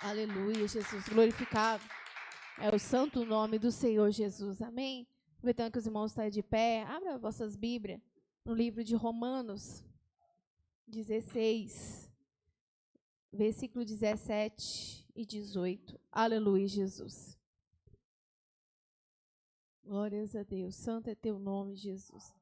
Aleluia, Jesus, glorificado é o santo nome do Senhor Jesus, amém? Aproveitando que os irmãos estão de pé, abra vossas Bíblias no livro de Romanos 16, versículo 17 e 18. Aleluia, Jesus. Glórias a Deus, santo é teu nome, Jesus.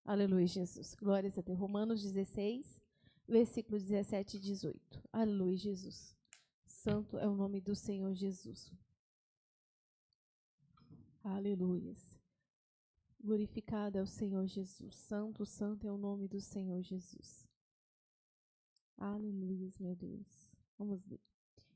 Aleluia, Jesus. Glórias a Deus. Romanos 16, versículo 17 e 18. Aleluia, Jesus. Santo é o nome do Senhor Jesus. Aleluia. Glorificado é o Senhor Jesus. Santo, santo é o nome do Senhor Jesus. Aleluia, meu Deus. Vamos ver.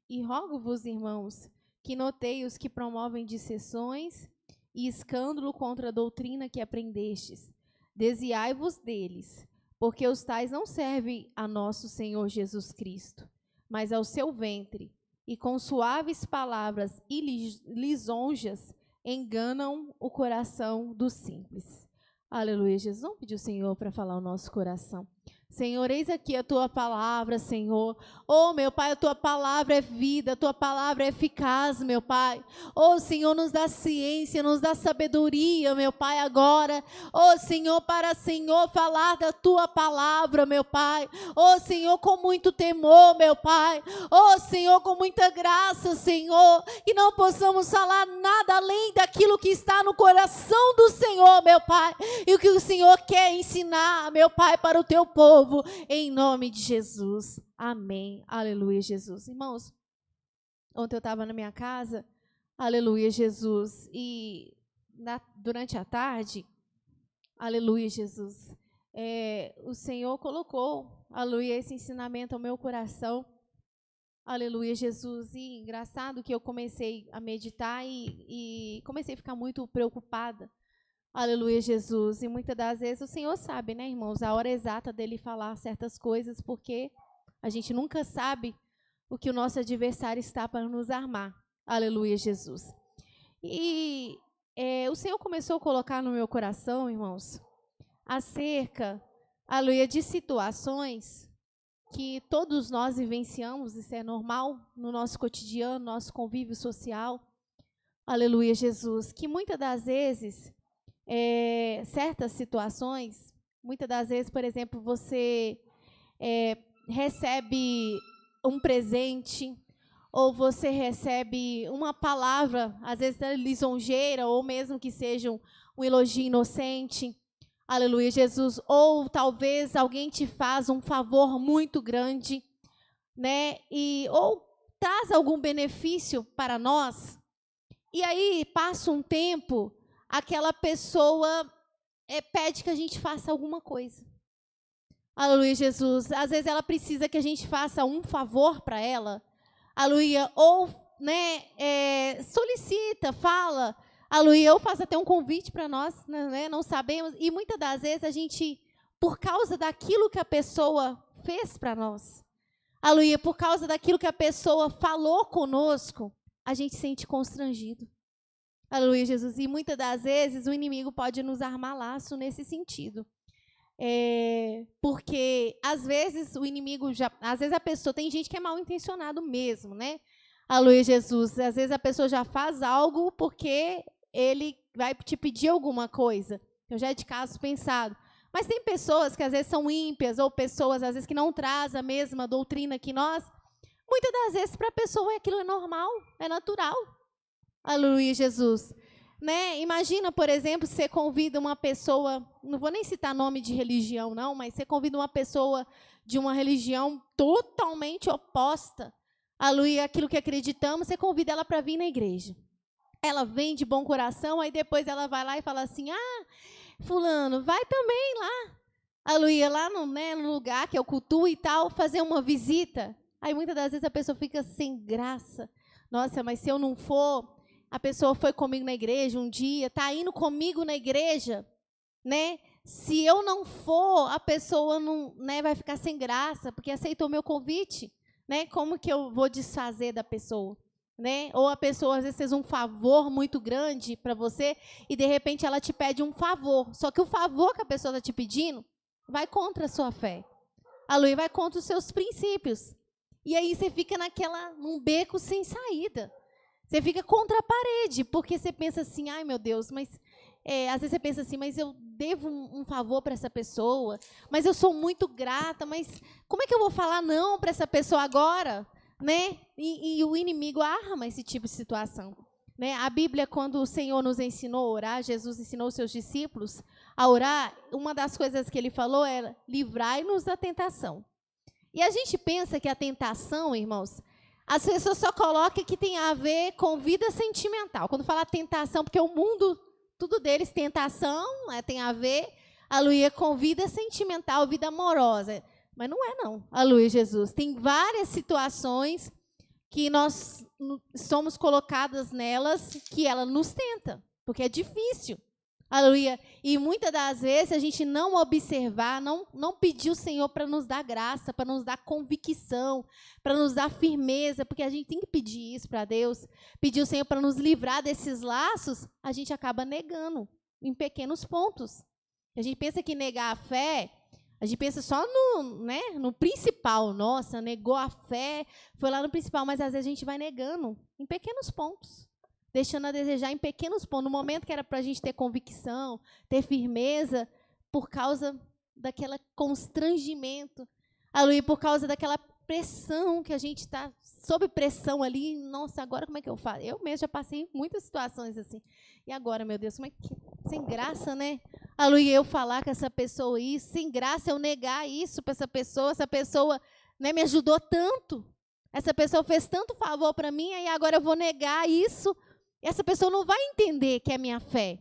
E rogo-vos, irmãos, que notei os que promovem dissensões e escândalo contra a doutrina que aprendestes. Desviai-vos deles, porque os tais não servem a nosso Senhor Jesus Cristo, mas ao seu ventre, e com suaves palavras e lisonjas enganam o coração dos simples. Aleluia, Jesus. Vamos pedir ao Senhor para falar o nosso coração. Senhor, eis aqui a tua palavra, Senhor. Oh, meu Pai, a tua palavra é vida, a tua palavra é eficaz, meu Pai. Oh, Senhor, nos dá ciência, nos dá sabedoria, meu Pai, agora. Oh, Senhor, para, Senhor, falar da tua palavra, meu Pai. Oh, Senhor, com muito temor, meu Pai. Oh, Senhor, com muita graça, Senhor. Que não possamos falar nada além daquilo que está no coração do Senhor, meu Pai. E o que o Senhor quer ensinar, meu Pai, para o teu povo. Em nome de Jesus, amém, aleluia, Jesus. Irmãos, ontem eu estava na minha casa, aleluia, Jesus, e durante a tarde, aleluia, Jesus, o Senhor colocou, aleluia, esse ensinamento ao meu coração, aleluia, Jesus. E engraçado que eu comecei a meditar e comecei a ficar muito preocupada. Aleluia, Jesus. E muitas das vezes o Senhor sabe, né, irmãos, a hora exata dele falar certas coisas, porque a gente nunca sabe o que o nosso adversário está para nos armar. Aleluia, Jesus. E o Senhor começou a colocar no meu coração, irmãos, acerca, aleluia, de situações que todos nós vivenciamos, isso é normal no nosso cotidiano, nosso convívio social. Aleluia, Jesus. Que muitas das vezes certas situações, muitas das vezes, por exemplo, você recebe um presente, ou você recebe uma palavra, às vezes lisonjeira, ou mesmo que seja um elogio inocente, aleluia, Jesus, ou talvez alguém te faz um favor muito grande, né, ou traz algum benefício para nós, e aí passa um tempo, aquela pessoa pede que a gente faça alguma coisa. Aleluia, Jesus. Às vezes ela precisa que a gente faça um favor para ela. Aleluia. Ou, né, solicita, fala. Aleluia. Ou faz até um convite para nós, né? Não sabemos. E muitas das vezes a gente, por causa daquilo que a pessoa fez para nós, aleluia, por causa daquilo que a pessoa falou conosco, a gente se sente constrangido. Aleluia, Jesus. E muitas das vezes o inimigo pode nos armar laço nesse sentido. Porque às vezes o inimigo às vezes a pessoa, tem gente que é mal intencionado mesmo, né? Aleluia, Jesus. Às vezes a pessoa já faz algo porque ele vai te pedir alguma coisa. Eu já é de caso pensado. Mas tem pessoas que às vezes são ímpias, ou pessoas às vezes que não trazem a mesma doutrina que nós. Muitas das vezes para a pessoa aquilo é normal, é natural. Aleluia, Jesus. Né? Imagina, por exemplo, você convida uma pessoa, não vou nem citar nome de religião, não, mas você convida uma pessoa de uma religião totalmente oposta, aleluia, aquilo que acreditamos, você convida ela para vir na igreja. Ela vem de bom coração, aí depois ela vai lá e fala assim, fulano, vai também lá, aleluia, lá no lugar que eu cultuo e tal, fazer uma visita. Aí muitas das vezes a pessoa fica sem graça. Nossa, mas se eu não for... A pessoa foi comigo na igreja um dia, está indo comigo na igreja, né? Se eu não for, a pessoa não, né, vai ficar sem graça, porque aceitou meu convite, né? Como que eu vou desfazer da pessoa? né? Ou a pessoa às vezes fez um favor muito grande para você e de repente ela te pede um favor. Só que o favor que a pessoa está te pedindo vai contra a sua fé. Aleluia, vai contra os seus princípios. E aí você fica num beco sem saída. Você fica contra a parede, porque você pensa assim, ai meu Deus, mas às vezes você pensa assim, mas eu devo um favor para essa pessoa, mas eu sou muito grata, mas como é que eu vou falar não para essa pessoa agora? Né? E o inimigo arma esse tipo de situação. Né? A Bíblia, quando o Senhor nos ensinou a orar, Jesus ensinou os seus discípulos a orar, uma das coisas que ele falou era, livrai-nos da tentação. E a gente pensa que a tentação, irmãos, as pessoas só colocam que tem a ver com vida sentimental. Quando fala tentação, porque o mundo, tudo deles, tentação, tem a ver, aleluia, com vida sentimental, vida amorosa. Mas não é não, aleluia, Jesus. Tem várias situações que nós somos colocadas nelas, que ela nos tenta, porque é difícil. Aleluia. E muitas das vezes a gente não observar, não pedir o Senhor para nos dar graça, para nos dar convicção, para nos dar firmeza, porque a gente tem que pedir isso para Deus, pedir o Senhor para nos livrar desses laços, a gente acaba negando em pequenos pontos. A gente pensa que negar a fé, a gente pensa só no principal. Nossa, negou a fé, foi lá no principal, mas às vezes a gente vai negando em pequenos pontos. Deixando a desejar em pequenos pontos. No momento que era para a gente ter convicção, ter firmeza, por causa daquele constrangimento, aleluia, por causa daquela pressão que a gente está sob pressão ali. Nossa, agora como é que eu faço? Eu mesmo já passei muitas situações assim. E agora, meu Deus, como é que... Sem graça, né? Aleluia, eu falar com essa pessoa isso, sem graça eu negar isso para essa pessoa, né, me ajudou tanto. Essa pessoa fez tanto favor para mim, e agora eu vou negar isso. Essa pessoa não vai entender que é minha fé.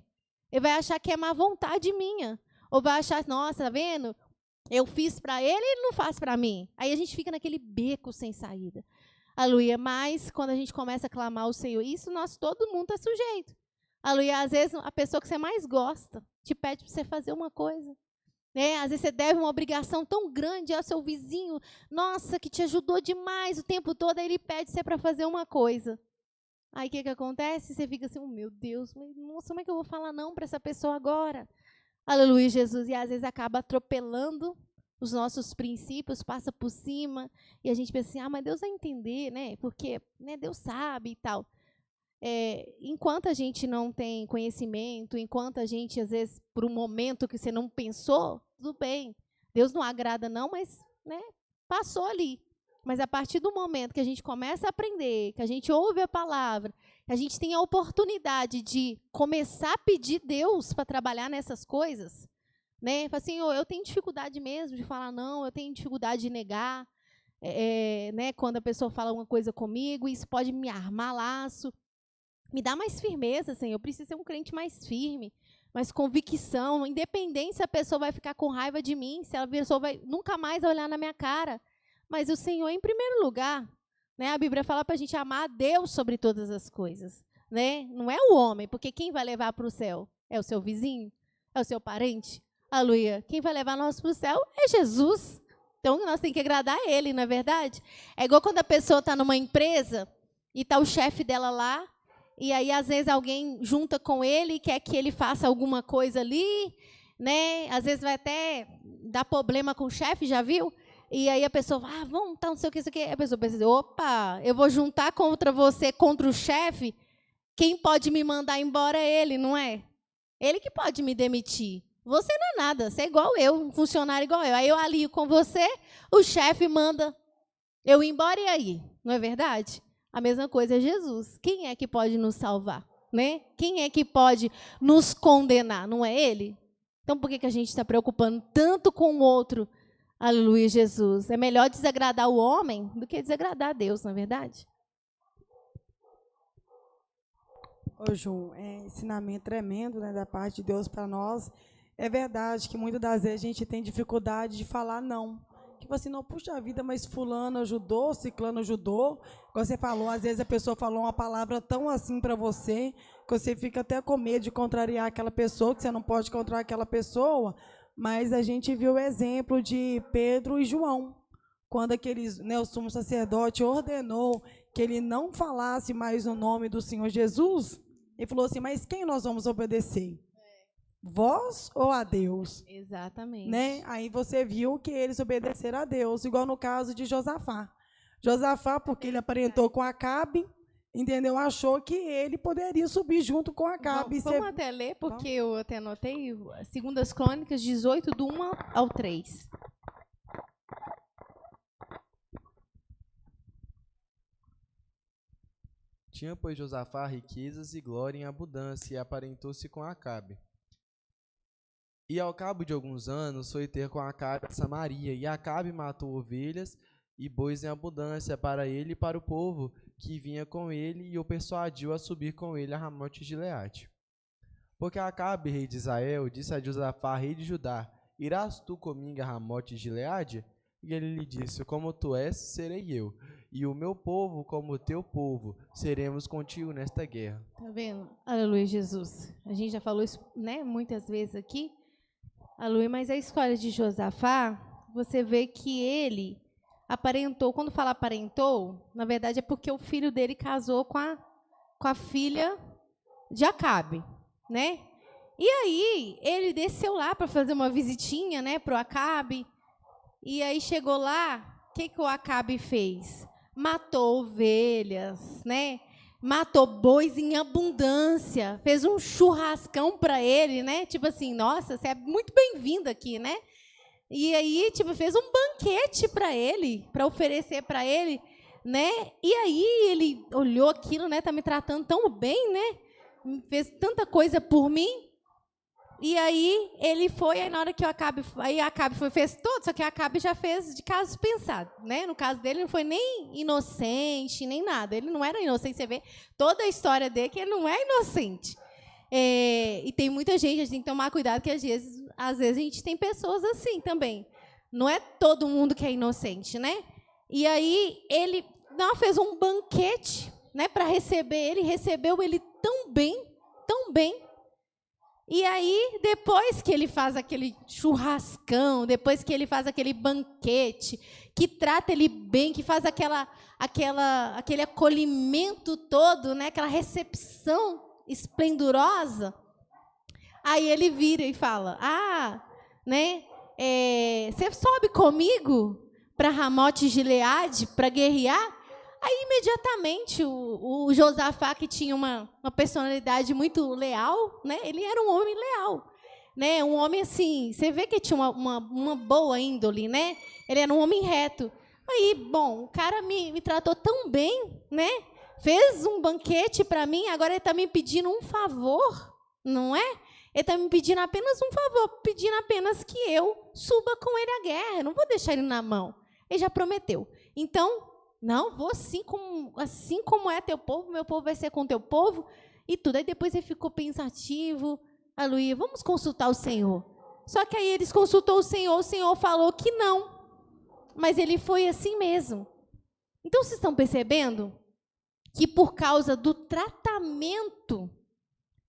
Ele vai achar que é má vontade minha. Ou vai achar, nossa, tá vendo? Eu fiz para ele e ele não faz para mim. Aí a gente fica naquele beco sem saída. Aleluia. Mas quando a gente começa a clamar ao Senhor, isso todo mundo está sujeito. Aleluia. Às vezes a pessoa que você mais gosta te pede para você fazer uma coisa. Né? Às vezes você deve uma obrigação tão grande ao seu vizinho. Nossa, que te ajudou demais o tempo todo. Aí ele pede você para fazer uma coisa. Aí o que acontece? Você fica assim, oh, meu Deus, nossa, como é que eu vou falar não para essa pessoa agora? Aleluia, Jesus. E às vezes acaba atropelando os nossos princípios, passa por cima, e a gente pensa assim, mas Deus vai entender, né? Porque Deus sabe e tal. Enquanto a gente não tem conhecimento, enquanto a gente, às vezes, por um momento que você não pensou, tudo bem. Deus não agrada não, mas passou ali. Mas a partir do momento que a gente começa a aprender, que a gente ouve a palavra, que a gente tem a oportunidade de começar a pedir Deus para trabalhar nessas coisas, né? Fala assim, eu tenho dificuldade mesmo de falar não, eu tenho dificuldade de negar, né? Quando a pessoa fala uma coisa comigo, isso pode me armar laço. Me dá mais firmeza, Senhor. Eu preciso ser um crente mais firme, mais convicção, independente se a pessoa vai ficar com raiva de mim, se a pessoa vai nunca mais olhar na minha cara. Mas o Senhor em primeiro lugar, né? A Bíblia fala para a gente amar a Deus sobre todas as coisas, né? Não é o homem, porque quem vai levar para o céu? É o seu vizinho? É o seu parente? Aleluia. Quem vai levar nós para o céu é Jesus. Então, nós temos que agradar Ele, não é verdade? É igual quando a pessoa está numa empresa e está o chefe dela lá, e aí, às vezes, alguém junta com ele e quer que ele faça alguma coisa ali, né? Às vezes vai até dar problema com o chefe, já viu? E aí a pessoa fala, vamos, tá, não sei o que, isso aqui. A pessoa pensa, opa, eu vou juntar contra você, contra o chefe, quem pode me mandar embora é ele, não é? Ele que pode me demitir. Você não é nada, você é igual eu, um funcionário igual eu. Aí eu alio com você, o chefe manda eu ir embora e aí? Não é verdade? A mesma coisa é Jesus. Quem é que pode nos salvar? Né? Quem é que pode nos condenar? Não é ele? Então por que a gente está preocupando tanto com o outro? Aleluia, Jesus. É melhor desagradar o homem do que desagradar a Deus, não é verdade? Ô, Ju, ensinamento tremendo, né, da parte de Deus para nós. É verdade que muitas das vezes a gente tem dificuldade de falar não. Tipo assim, não, puxa vida, mas fulano ajudou, ciclano ajudou. Como você falou, às vezes a pessoa falou uma palavra tão assim para você, que você fica até com medo de contrariar aquela pessoa, que você não pode contrariar aquela pessoa. Mas a gente viu o exemplo de Pedro e João, quando aqueles, né, o sumo sacerdote ordenou que ele não falasse mais o nome do Senhor Jesus, ele falou assim, mas quem nós vamos obedecer? Vós ou a Deus? Exatamente. Né? Aí você viu que eles obedeceram a Deus, igual no caso de Josafá. Josafá, porque ele aparentou com Acabe, entendeu? Achou que ele poderia subir junto com Acabe. Vamos até ler, porque eu até anotei, 2 Crônicas 18, do 1 ao 3. Tinha, pois, Josafá riquezas e glória em abundância, e aparentou-se com Acabe. E ao cabo de alguns anos foi ter com Acabe a Samaria, e Acabe matou ovelhas e bois em abundância para ele e para o povo que vinha com ele, e o persuadiu a subir com ele a Ramote de Gileade. Porque Acabe, rei de Israel, disse a Josafá, rei de Judá, irás tu comigo a Ramote de Gileade? E ele lhe disse, como tu és, serei eu, e o meu povo como o teu povo, seremos contigo nesta guerra. Tá vendo? Aleluia, Jesus. A gente já falou isso, né, muitas vezes aqui. Aleluia, mas a história de Josafá, você vê que ele aparentou, quando fala aparentou, na verdade é porque o filho dele casou com a filha de Acabe, né? E aí, ele desceu lá para fazer uma visitinha, né, pro Acabe. E aí chegou lá, o que o Acabe fez? Matou ovelhas, né? Matou bois em abundância, fez um churrascão para ele, né? Tipo assim, nossa, você é muito bem-vindo aqui, né? E aí, tipo, fez um banquete para ele, para oferecer para ele, né? E aí ele olhou aquilo, né? Tá me tratando tão bem, né? Fez tanta coisa por mim. E aí ele foi, aí na hora que o Acabe foi, fez tudo, só que o Acabe já fez de caso pensado, né? No caso dele, não foi nem inocente, nem nada. Ele não era inocente, você vê toda a história dele, que ele não é inocente. E tem muita gente, a gente tem que tomar cuidado, que às vezes a gente tem pessoas assim também. Não é todo mundo que é inocente, né? E aí ele fez um banquete, né, para receber ele, recebeu ele tão bem, tão bem. E aí, depois que ele faz aquele churrascão, depois que ele faz aquele banquete, que trata ele bem, que faz aquele acolhimento todo, né, aquela recepção esplendorosa, aí ele vira e fala, né, você sobe comigo para Ramote de Gileade para guerrear? Aí, imediatamente, o Josafá, que tinha uma personalidade muito leal, né? Ele era um homem leal, né? Um homem, assim, você vê que tinha uma boa índole, né? Ele era um homem reto. Aí, bom, o cara me tratou tão bem, né? Fez um banquete para mim, agora ele está me pedindo um favor, não é? Ele está me pedindo apenas um favor, pedindo apenas que eu suba com ele à guerra. Eu não vou deixar ele na mão. Ele já prometeu. Então, não, vou assim como é teu povo, meu povo vai ser com teu povo, e tudo. Aí depois ele ficou pensativo, aleluia, vamos consultar o Senhor. Só que aí eles consultou o Senhor falou que não, mas ele foi assim mesmo. Então, vocês estão percebendo que por causa do tratamento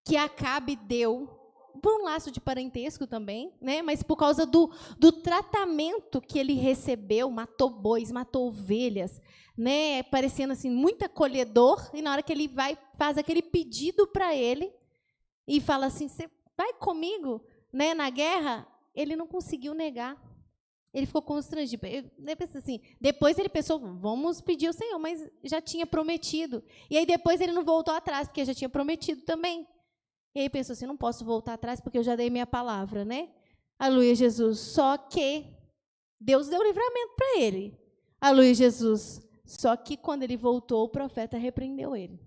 que Acabe deu, por um laço de parentesco também, né? Mas por causa do tratamento que ele recebeu, matou bois, matou ovelhas, né? Parecendo assim, muito acolhedor, e na hora que ele faz aquele pedido para ele, e fala assim, você vai comigo, né, na guerra? Ele não conseguiu negar. Ele ficou constrangido. Depois ele pensou, vamos pedir ao Senhor, mas já tinha prometido. E aí depois ele não voltou atrás, porque já tinha prometido também. E aí pensou assim, não posso voltar atrás porque eu já dei minha palavra, né? Aleluia, Jesus. Só que Deus deu livramento para ele. Aleluia, Jesus. Só que quando ele voltou, o profeta repreendeu ele.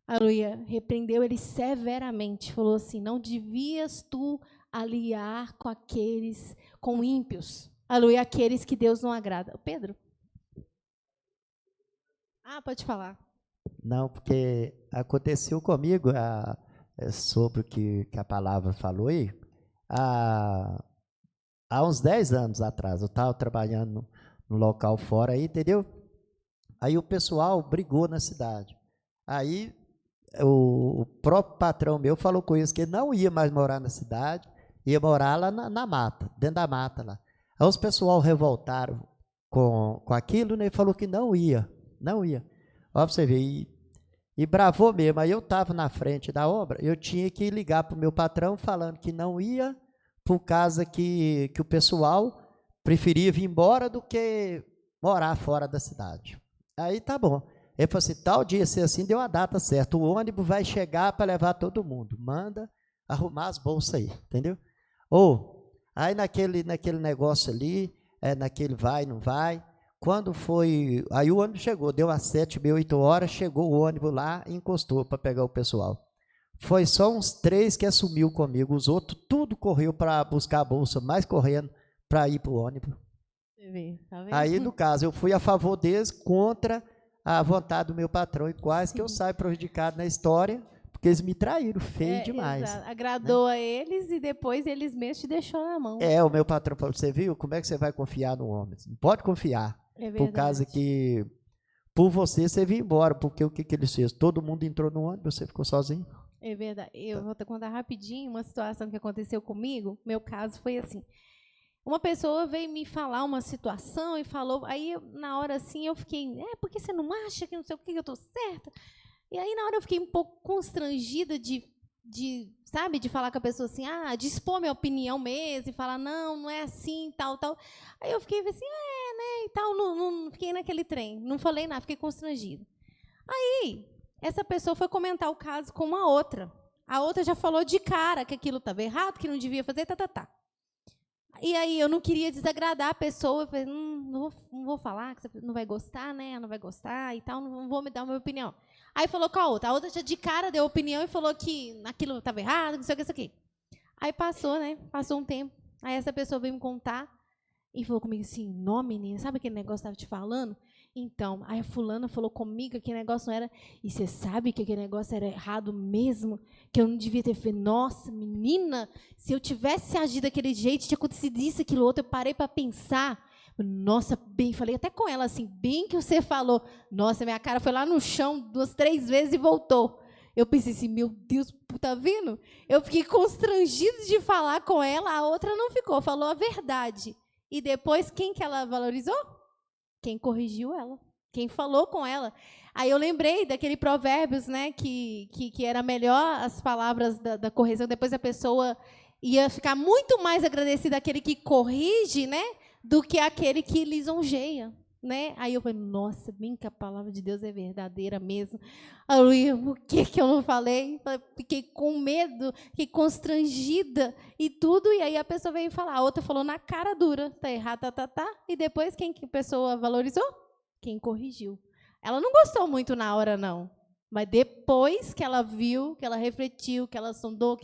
Aleluia, repreendeu ele severamente. Falou assim, não devias tu aliar com ímpios. Aleluia, aqueles que Deus não agrada. Pedro? Pode falar. Não, porque aconteceu comigo sobre o que a palavra falou aí, há uns 10 anos atrás, eu estava trabalhando no local fora aí, entendeu? Aí o pessoal brigou na cidade. Aí o próprio patrão meu falou com eles que ele não ia mais morar na cidade, ia morar lá na mata, dentro da mata lá. Aí os pessoal revoltaram com aquilo, né, e falou que não ia. Ó, pra você ver, e bravou mesmo. Aí eu estava na frente da obra, eu tinha que ligar para o meu patrão falando que não ia, por causa que o pessoal preferia vir embora do que morar fora da cidade. Aí tá bom. Ele falou assim, tal dia ser assim, deu a data certa. O ônibus vai chegar para levar todo mundo. Manda arrumar as bolsas aí, entendeu? Ou, aí naquele negócio ali, naquele vai, não vai. Quando foi, aí o ônibus chegou, deu às 7h30, 8h, chegou o ônibus lá e encostou para pegar o pessoal. Foi só uns 3 que assumiu comigo, os outros tudo correu para buscar a bolsa, mais correndo para ir para o ônibus. Tá vendo? Aí, no caso, eu fui a favor deles contra a vontade do meu patrão e quase que eu saio prejudicado na história, porque eles me traíram feio demais. Exato. Agradou a eles e depois eles mesmos te deixou na mão. O meu patrão falou, você viu? Como é que você vai confiar no homem? Não pode confiar. É Por causa que, por você veio embora, porque o que eles fez? Todo mundo entrou no ônibus, você ficou sozinho. É verdade. Eu vou te contar rapidinho uma situação que aconteceu comigo. Meu caso foi assim. Uma pessoa veio me falar uma situação e falou, aí na hora assim eu fiquei, porque você não acha que não sei o que eu estou certa? E aí na hora eu fiquei um pouco constrangida de sabe, de falar com a pessoa assim, de expor minha opinião mesmo, e falar, não é assim, tal. Aí eu fiquei assim, né, e tal, não fiquei naquele trem, não falei nada, fiquei constrangida. Aí, essa pessoa foi comentar o caso com uma outra. A outra já falou de cara que aquilo estava errado, que não devia fazer, tá. E aí eu não queria desagradar a pessoa, eu falei, não vou falar, que você não vai gostar, né? Não vai gostar e tal, não vou me dar a minha opinião. Aí falou com a outra já de cara deu opinião e falou que aquilo estava errado, não sei o que, isso aqui. Aí passou, né? Passou um tempo. Aí essa pessoa veio me contar e falou comigo assim, não, menina, sabe aquele negócio que eu estava te falando? Então, aí a fulana falou comigo que aquele negócio não era... E você sabe que aquele negócio era errado mesmo? Que eu não devia ter feito. Nossa, menina, se eu tivesse agido daquele jeito, tinha acontecido isso, aquilo, outro. Eu parei para pensar. Nossa, bem, falei até com ela assim, bem que você falou. Nossa, minha cara foi lá no chão 2, 3 vezes e voltou. Eu pensei assim, meu Deus, tá vendo? Eu fiquei constrangida de falar com ela, a outra não ficou, falou a verdade. E depois, quem que ela valorizou? Quem corrigiu ela, quem falou com ela. Aí eu lembrei daquele Provérbios, né, que era melhor as palavras da correção, depois a pessoa ia ficar muito mais agradecida àquele que corrige, né, do que aquele que lisonjeia, né? Aí eu falei, nossa, bem que a palavra de Deus é verdadeira mesmo. Aleluia, por que eu não falei? Fiquei com medo, fiquei constrangida e tudo, e aí a pessoa veio falar, a outra falou na cara dura, tá errado, tá, e depois quem que a pessoa valorizou? Quem corrigiu. Ela não gostou muito na hora, não, mas depois que ela viu, que ela refletiu, que ela sondou,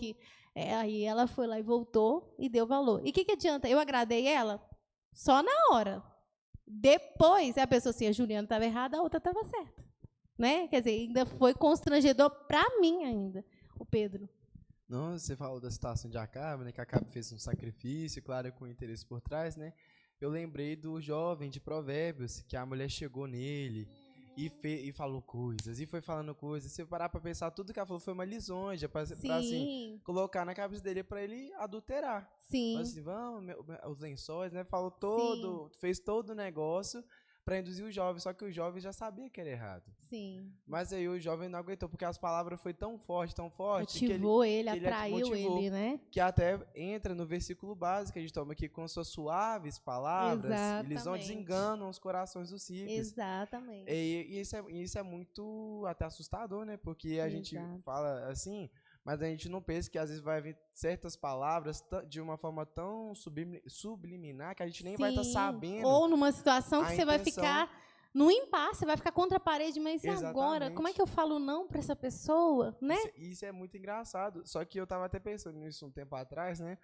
aí ela foi lá e voltou e deu valor. E o que adianta? Eu agradei ela só na hora. Depois, a pessoa assim, a Juliana estava errada, a outra estava certa. Né? Quer dizer, ainda foi constrangedor para mim ainda, o Pedro. Não, você falou da situação de Acabe, né? Que Acabe fez um sacrifício, claro, com interesse por trás, né? Eu lembrei do jovem de Provérbios, que a mulher chegou nele e falou coisas, e foi falando coisas. Se eu parar para pensar, tudo que ela falou foi uma lisonja, para assim, colocar na cabeça dele para ele adulterar. Sim. Mas assim, os lençóis, né? Falou todo, fez todo o negócio para induzir o jovem, só que o jovem já sabia que era errado. Sim. Mas aí o jovem não aguentou, porque as palavras foi tão forte, ativou ele, atraiu ele, né? Que até entra no versículo básico que a gente toma aqui, com suas suaves palavras, eles não desenganam os corações dos simples. Exatamente. E isso é muito até assustador, né? Porque a gente fala assim, mas a gente não pensa que às vezes vai vir certas palavras de uma forma tão subliminar que a gente nem vai estar sabendo. Ou numa situação que você vai ficar no impasse, você vai ficar contra a parede, mas e agora? Como é que eu falo não para essa pessoa, né? Isso é muito engraçado. Só que eu estava até pensando nisso um tempo atrás, né?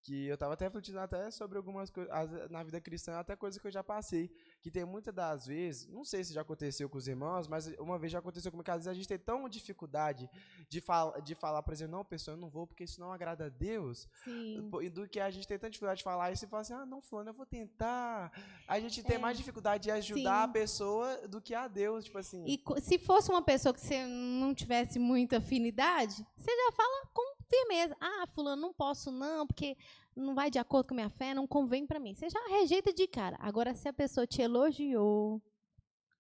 Que eu estava até refletindo até sobre algumas coisas na vida cristã, até coisas que eu já passei. Que tem muitas das vezes, não sei se já aconteceu com os irmãos, mas uma vez já aconteceu comigo, que às vezes a gente tem tão dificuldade de falar, por exemplo, não, pessoal, eu não vou porque isso não agrada a Deus. Sim. Do que a gente tem tanta dificuldade de falar isso e falar assim, não, fulano, eu vou tentar. A gente tem mais dificuldade de ajudar a pessoa do que a Deus, tipo assim. E se fosse uma pessoa que você não tivesse muita afinidade, você já fala com firmeza. Fulano, não posso não, porque não vai de acordo com a minha fé, não convém para mim. Você já rejeita de cara. Agora, se a pessoa te elogiou,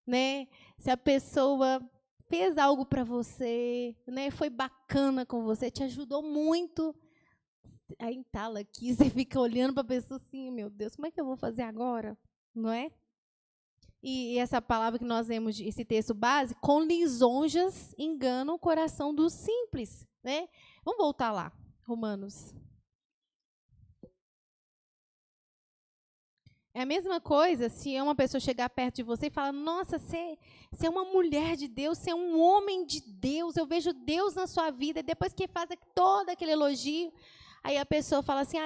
né? Se a pessoa fez algo para você, né? Foi bacana com você, te ajudou muito. Aí entala aqui, você fica olhando para a pessoa assim, meu Deus, como é que eu vou fazer agora? Não é? E essa palavra que nós vemos, esse texto base, com lisonjas engana o coração dos simples, né? Vamos voltar lá, Romanos. É a mesma coisa se uma pessoa chegar perto de você e falar, nossa, você é uma mulher de Deus, você é um homem de Deus, eu vejo Deus na sua vida, e depois que faz todo aquele elogio, aí a pessoa fala assim,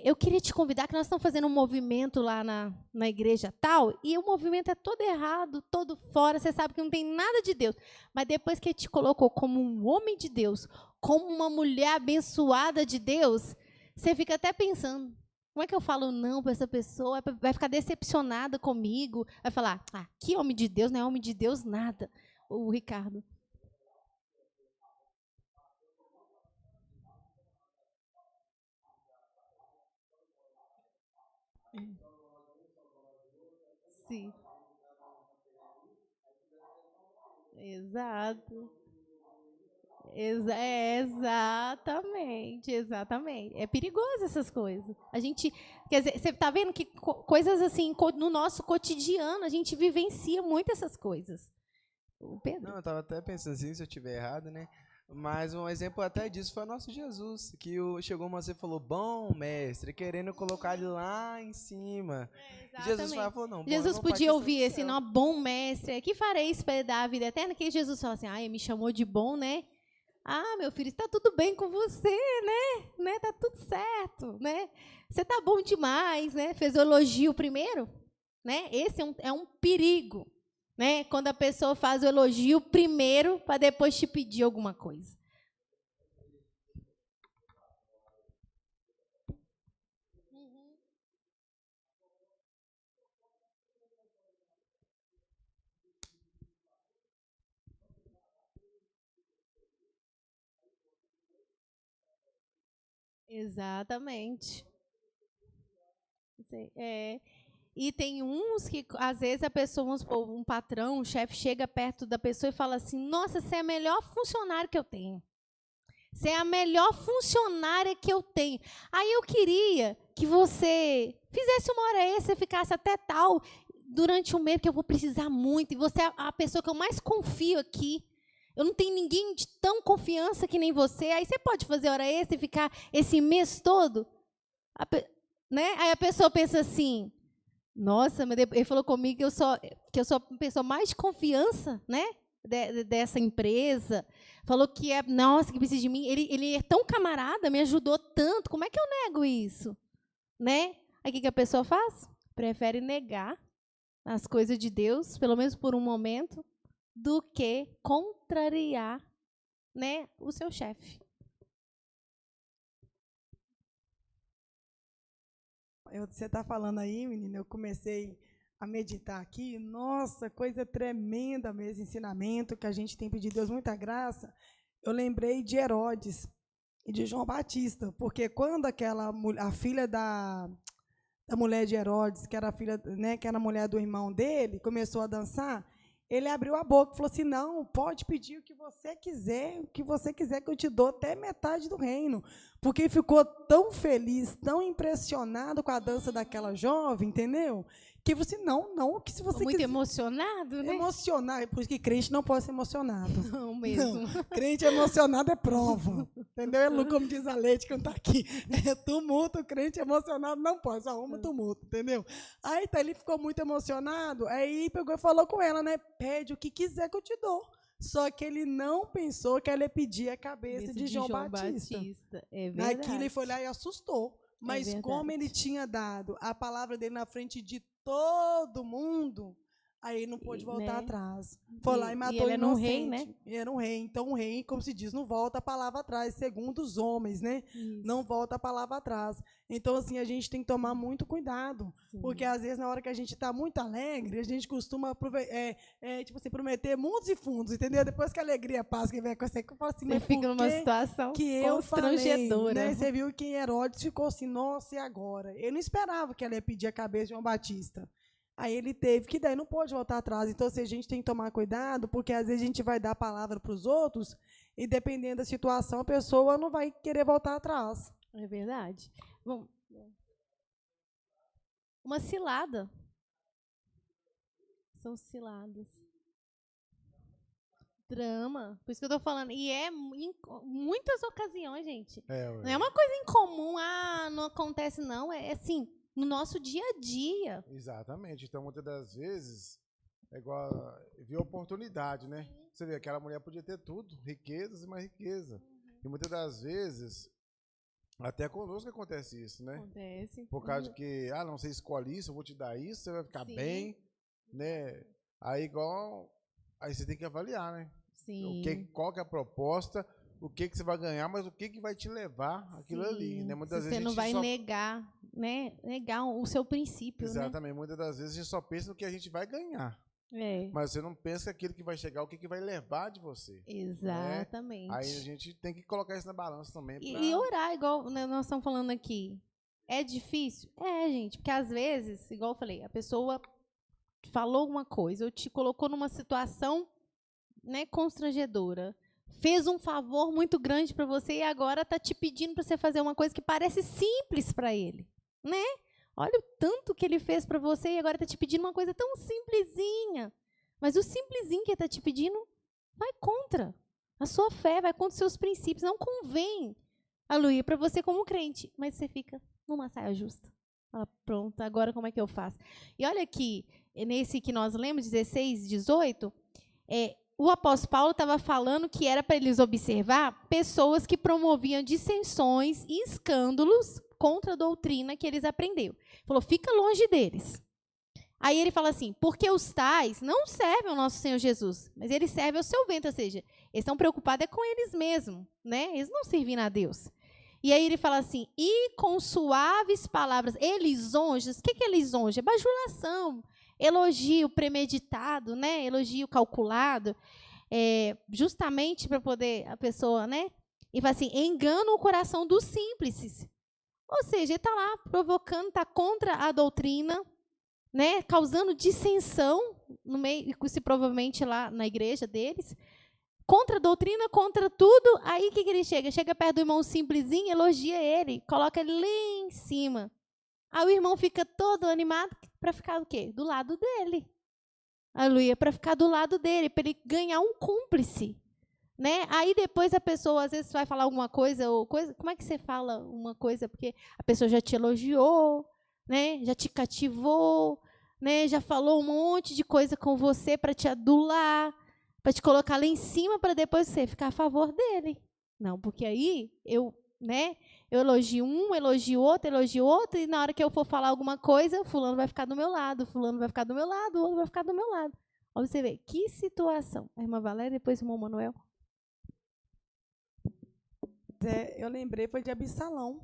eu queria te convidar, que nós estamos fazendo um movimento lá na igreja tal, e o movimento é todo errado, todo fora, você sabe que não tem nada de Deus, mas depois que ele te colocou como um homem de Deus, como uma mulher abençoada de Deus, você fica até pensando, como é que eu falo não para essa pessoa? Vai ficar decepcionada comigo, vai falar, que homem de Deus, não é homem de Deus nada, o Ricardo. Sim. Exato. Exatamente. É perigoso essas coisas. A gente, quer dizer, você está vendo que coisas assim, no nosso cotidiano, a gente vivencia muito essas coisas. O Pedro? Não, eu estava até pensando assim, se eu estiver errado, né? Mas um exemplo até disso foi o nosso Jesus, que chegou uma vez e falou, bom mestre, querendo colocar ele lá em cima. Jesus falou, não, bom, Jesus podia ouvir esse não, bom mestre, que fareis para dar a vida eterna? Que Jesus falou assim, ele me chamou de bom, né? Meu filho, está tudo bem com você, né? Tá tudo certo, né? Você tá bom demais, né? Fez o elogio primeiro, né? Esse é um perigo, né? Quando a pessoa faz o elogio primeiro para depois te pedir alguma coisa. Exatamente. E tem uns que, às vezes, a pessoa, um patrão, um chefe, chega perto da pessoa e fala assim, nossa, você é a melhor funcionária que eu tenho. Você é a melhor funcionária que eu tenho. Aí eu queria que você fizesse uma hora extra, ficasse até tal, durante um mês, que eu vou precisar muito, e você é a pessoa que eu mais confio aqui. Eu não tenho ninguém de tão confiança que nem você. Aí você pode fazer hora extra e ficar esse mês todo? Né? Aí a pessoa pensa assim, nossa, mas ele falou comigo que eu sou a pessoa mais de confiança, né? Dessa empresa. Falou que nossa, que precisa de mim. Ele é tão camarada, me ajudou tanto. Como é que eu nego isso? Né? Aí o que a pessoa faz? Prefere negar as coisas de Deus, pelo menos por um momento, do que contrariar, né, o seu chefe. Você está falando aí, menina, eu comecei a meditar aqui. Nossa, coisa tremenda mesmo, ensinamento, que a gente tem pedido Deus muita graça. Eu lembrei de Herodes e de João Batista, porque quando a filha da mulher de Herodes, que era a filha, né, que era a mulher do irmão dele, começou a dançar, ele abriu a boca e falou assim, não, pode pedir o que você quiser que eu te dou até metade do reino. Porque ele ficou tão feliz, tão impressionado com a dança daquela jovem, entendeu? Que ele falou assim, não, que se você muito quiser... emocionado, né? Emocionado, por isso que crente não pode ser emocionado. Não mesmo. Não, crente emocionado é prova, entendeu? Como diz a Leite, que não está aqui, é tumulto, crente emocionado não pode, só arruma tumulto, entendeu? Aí ele ficou muito emocionado, aí pegou e falou com ela, né? Pede o que quiser que eu te dou. Só que ele não pensou que ela ia pedir a cabeça de João Batista. É verdade. Naquilo ele foi lá e assustou. Mas como ele tinha dado a palavra dele na frente de todo mundo, aí ele não pôde voltar atrás. Foi lá e matou o inocente. Um rei, né? Era um rei. Então, o rei, como se diz, não volta a palavra atrás, segundo os homens, né? Isso. Não volta a palavra atrás. Então, assim, a gente tem que tomar muito cuidado. Sim. Porque, às vezes, na hora que a gente está muito alegre, a gente costuma tipo assim, prometer mundos e fundos, entendeu? Depois que a alegria passa, que vem com você, eu falo assim, você fica numa situação constrangedora. Né? Você viu que Herodes ficou assim, nossa, e agora? Ele não esperava que ela ia pedir a cabeça de João Batista. Aí ele teve que daí não pode voltar atrás. Então, assim, a gente tem que tomar cuidado, porque às vezes a gente vai dar a palavra para os outros e, dependendo da situação, a pessoa não vai querer voltar atrás. É verdade. Bom, uma cilada. São ciladas. Drama. Por isso que eu tô falando. E é em muitas ocasiões, gente. Não é uma coisa incomum. Ah, não acontece, não. É assim, no nosso dia a dia. Exatamente. Então, muitas das vezes, é igual ver oportunidade, né? Você vê, aquela mulher podia ter tudo, riquezas e mais riqueza. E muitas das vezes, até conosco acontece isso, né? Acontece. Por causa de que, não, você escolhe isso, eu vou te dar isso, você vai ficar Sim. bem, né? Aí você tem que avaliar, né? Sim. Qual que é a proposta, o que você vai ganhar, mas o que vai te levar aquilo ali, né? Muitas Se vezes você não vai negar, né? Negar o seu princípio, Exatamente. Muitas das vezes a gente só pensa no que a gente vai ganhar. né? Mas você não pensa que aquilo que vai chegar, o que vai levar de você. Exatamente. Né? Aí a gente tem que colocar isso na balança também. E orar, igual, né, nós estamos falando aqui. É difícil? É, gente. Porque às vezes, igual eu falei, a pessoa falou alguma coisa, ou te colocou numa situação, né, constrangedora. Fez um favor muito grande para você e agora está te pedindo para você fazer uma coisa que parece simples para ele, né? Olha o tanto que ele fez para você e agora está te pedindo uma coisa tão simplesinha. Mas o simplesinho que ele está te pedindo vai contra a sua fé, vai contra os seus princípios. Não convém, aleluia, para você como crente. Mas você fica numa saia justa. Fala, pronto, agora como é que eu faço? E olha aqui, nesse que nós lemos, 16, 18, o apóstolo Paulo estava falando que era para eles observar pessoas que promoviam dissensões e escândalos contra a doutrina que eles aprenderam. Falou, fica longe deles. Aí ele fala assim, porque os tais não servem ao nosso Senhor Jesus, mas eles servem ao seu ventre, ou seja, eles estão preocupados com eles mesmos, né? Eles não servindo a Deus. E aí ele fala assim, e com suaves palavras, lisonjas, o que é lisonja? É bajulação, elogio premeditado, né? Elogio calculado, justamente para poder a pessoa, né? E fala assim, engana o coração dos simples. Ou seja, ele está lá provocando, está contra a doutrina, né? Causando dissensão no meio, se provavelmente lá na igreja deles, contra a doutrina, contra tudo. Aí o que ele chega? Chega perto do irmão simplesinho, elogia ele, coloca ele lá em cima. Aí o irmão fica todo animado para ficar o quê? Do lado dele. Aleluia, para ficar do lado dele, para ele ganhar um cúmplice. Né? Aí depois a pessoa, às vezes, vai falar alguma coisa, como é que você fala uma coisa? Porque a pessoa já te elogiou, né? Já te cativou, né? Já falou um monte de coisa com você para te adular, para te colocar lá em cima, para depois você ficar a favor dele. Não, porque aí eu elogio um, elogio outro, e na hora que eu for falar alguma coisa, fulano vai ficar do meu lado, fulano vai ficar do meu lado, o outro vai ficar do meu lado. Olha você ver, que situação. A irmã Valéria, depois o irmão Manuel. Eu lembrei, foi de Absalão.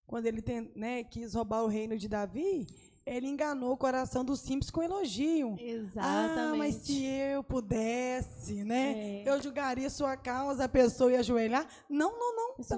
Quando ele quis roubar o reino de Davi, ele enganou o coração dos simples com elogio. Exatamente. Mas se eu pudesse, né? Eu julgaria sua causa, a pessoa ia ajoelhar. Não.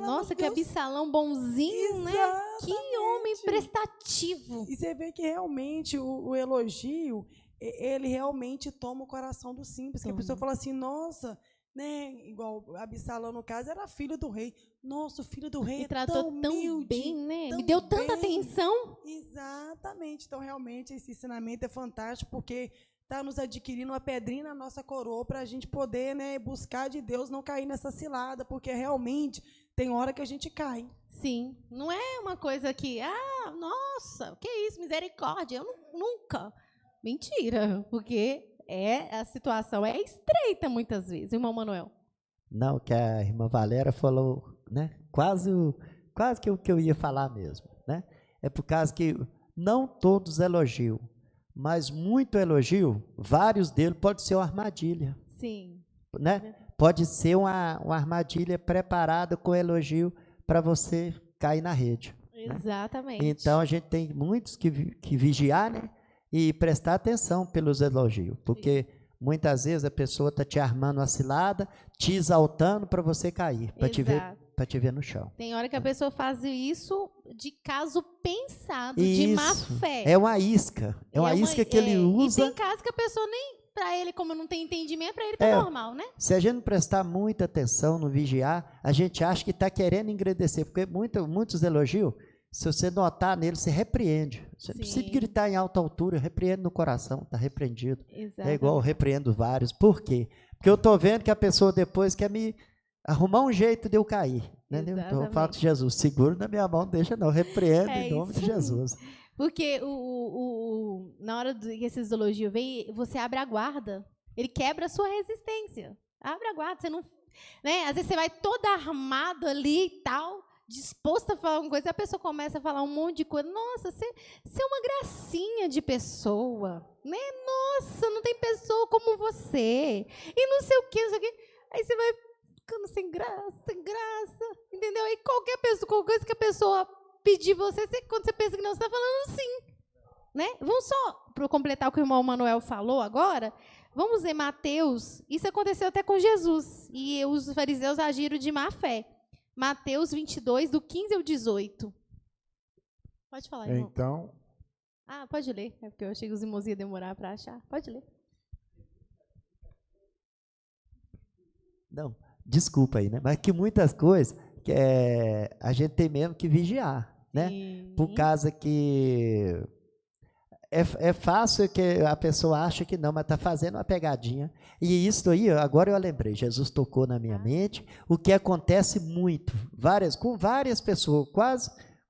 Nossa, que Absalão bonzinho, exatamente, né? Que homem prestativo. E você vê que realmente o elogio, ele realmente toma o coração do simples. Que a pessoa fala assim, nossa, né? Igual Absalão, no caso, era filho do rei. Nossa, o filho do rei me tratou tão humilde, bem, né? Tão me deu tanta bem. atenção. Exatamente. Então, realmente, esse ensinamento é fantástico, porque está nos adquirindo uma pedrinha na nossa coroa para a gente poder, né, buscar de Deus, não cair nessa cilada, porque realmente tem hora que a gente cai. Sim. Não é uma coisa que, nossa, que isso, misericórdia, eu nunca. Mentira, porque a situação é estreita muitas vezes, irmão Manuel. Não, que a irmã Valéria falou, né? Quase que o que eu ia falar mesmo, né? É por causa que não todos elogiam, mas muito elogio, vários deles pode ser uma armadilha. Sim. Né? Pode ser uma armadilha preparada com elogio para você cair na rede. Exatamente. Né? Então a gente tem muitos que vigiar, né? E prestar atenção pelos elogios, porque muitas vezes a pessoa está te armando uma cilada, te exaltando para você cair, para te ver no chão. Tem hora que a pessoa faz isso de caso pensado, de má Isso. fé. É uma isca. É uma isca que ele E usa. tem casos que a pessoa nem, para ele, como não tem entendimento, para ele tá normal, né? Se a gente não prestar muita atenção no vigiar, a gente acha que está querendo engrandecer, porque muitos elogios, se você notar nele, você repreende. Você não precisa Sim. gritar em alta altura, repreende no coração, está repreendido. Exatamente. É igual eu repreendo vários. Por quê? Porque eu estou vendo que a pessoa depois quer me arrumar um jeito de eu cair. Entendeu? Então eu falo com Jesus, seguro na minha mão, não deixa não, repreendo em nome de Jesus. Porque na hora que esses elogios vêm, você abre a guarda. Ele quebra a sua resistência. Abre a guarda. Você não, né? Às vezes você vai toda armado ali e tal, disposto a falar uma coisa, e a pessoa começa a falar um monte de coisa. Nossa, você é uma gracinha de pessoa. Né? Nossa, não tem pessoa como você. E não sei o quê, não sei o quê. Aí você vai ficando sem graça. Entendeu? Aí qualquer coisa que a pessoa pedir você, quando você pensa que não, você está falando sim. Né? Vamos só, para completar o que o irmão Manuel falou agora, vamos ver Mateus. Isso aconteceu até com Jesus. E os fariseus agiram de má fé. Mateus 22, do 15 ao 18. Pode falar, irmão. Então, Pode ler. É porque eu achei que os irmãos iam demorar para achar. Pode ler. Não, desculpa aí, né? Mas que muitas coisas que a gente tem mesmo que vigiar, né? Sim. Por causa que é fácil que a pessoa acha que não, mas está fazendo uma pegadinha. E isso aí, agora eu lembrei, Jesus tocou na minha mente, o que acontece muito, com várias pessoas,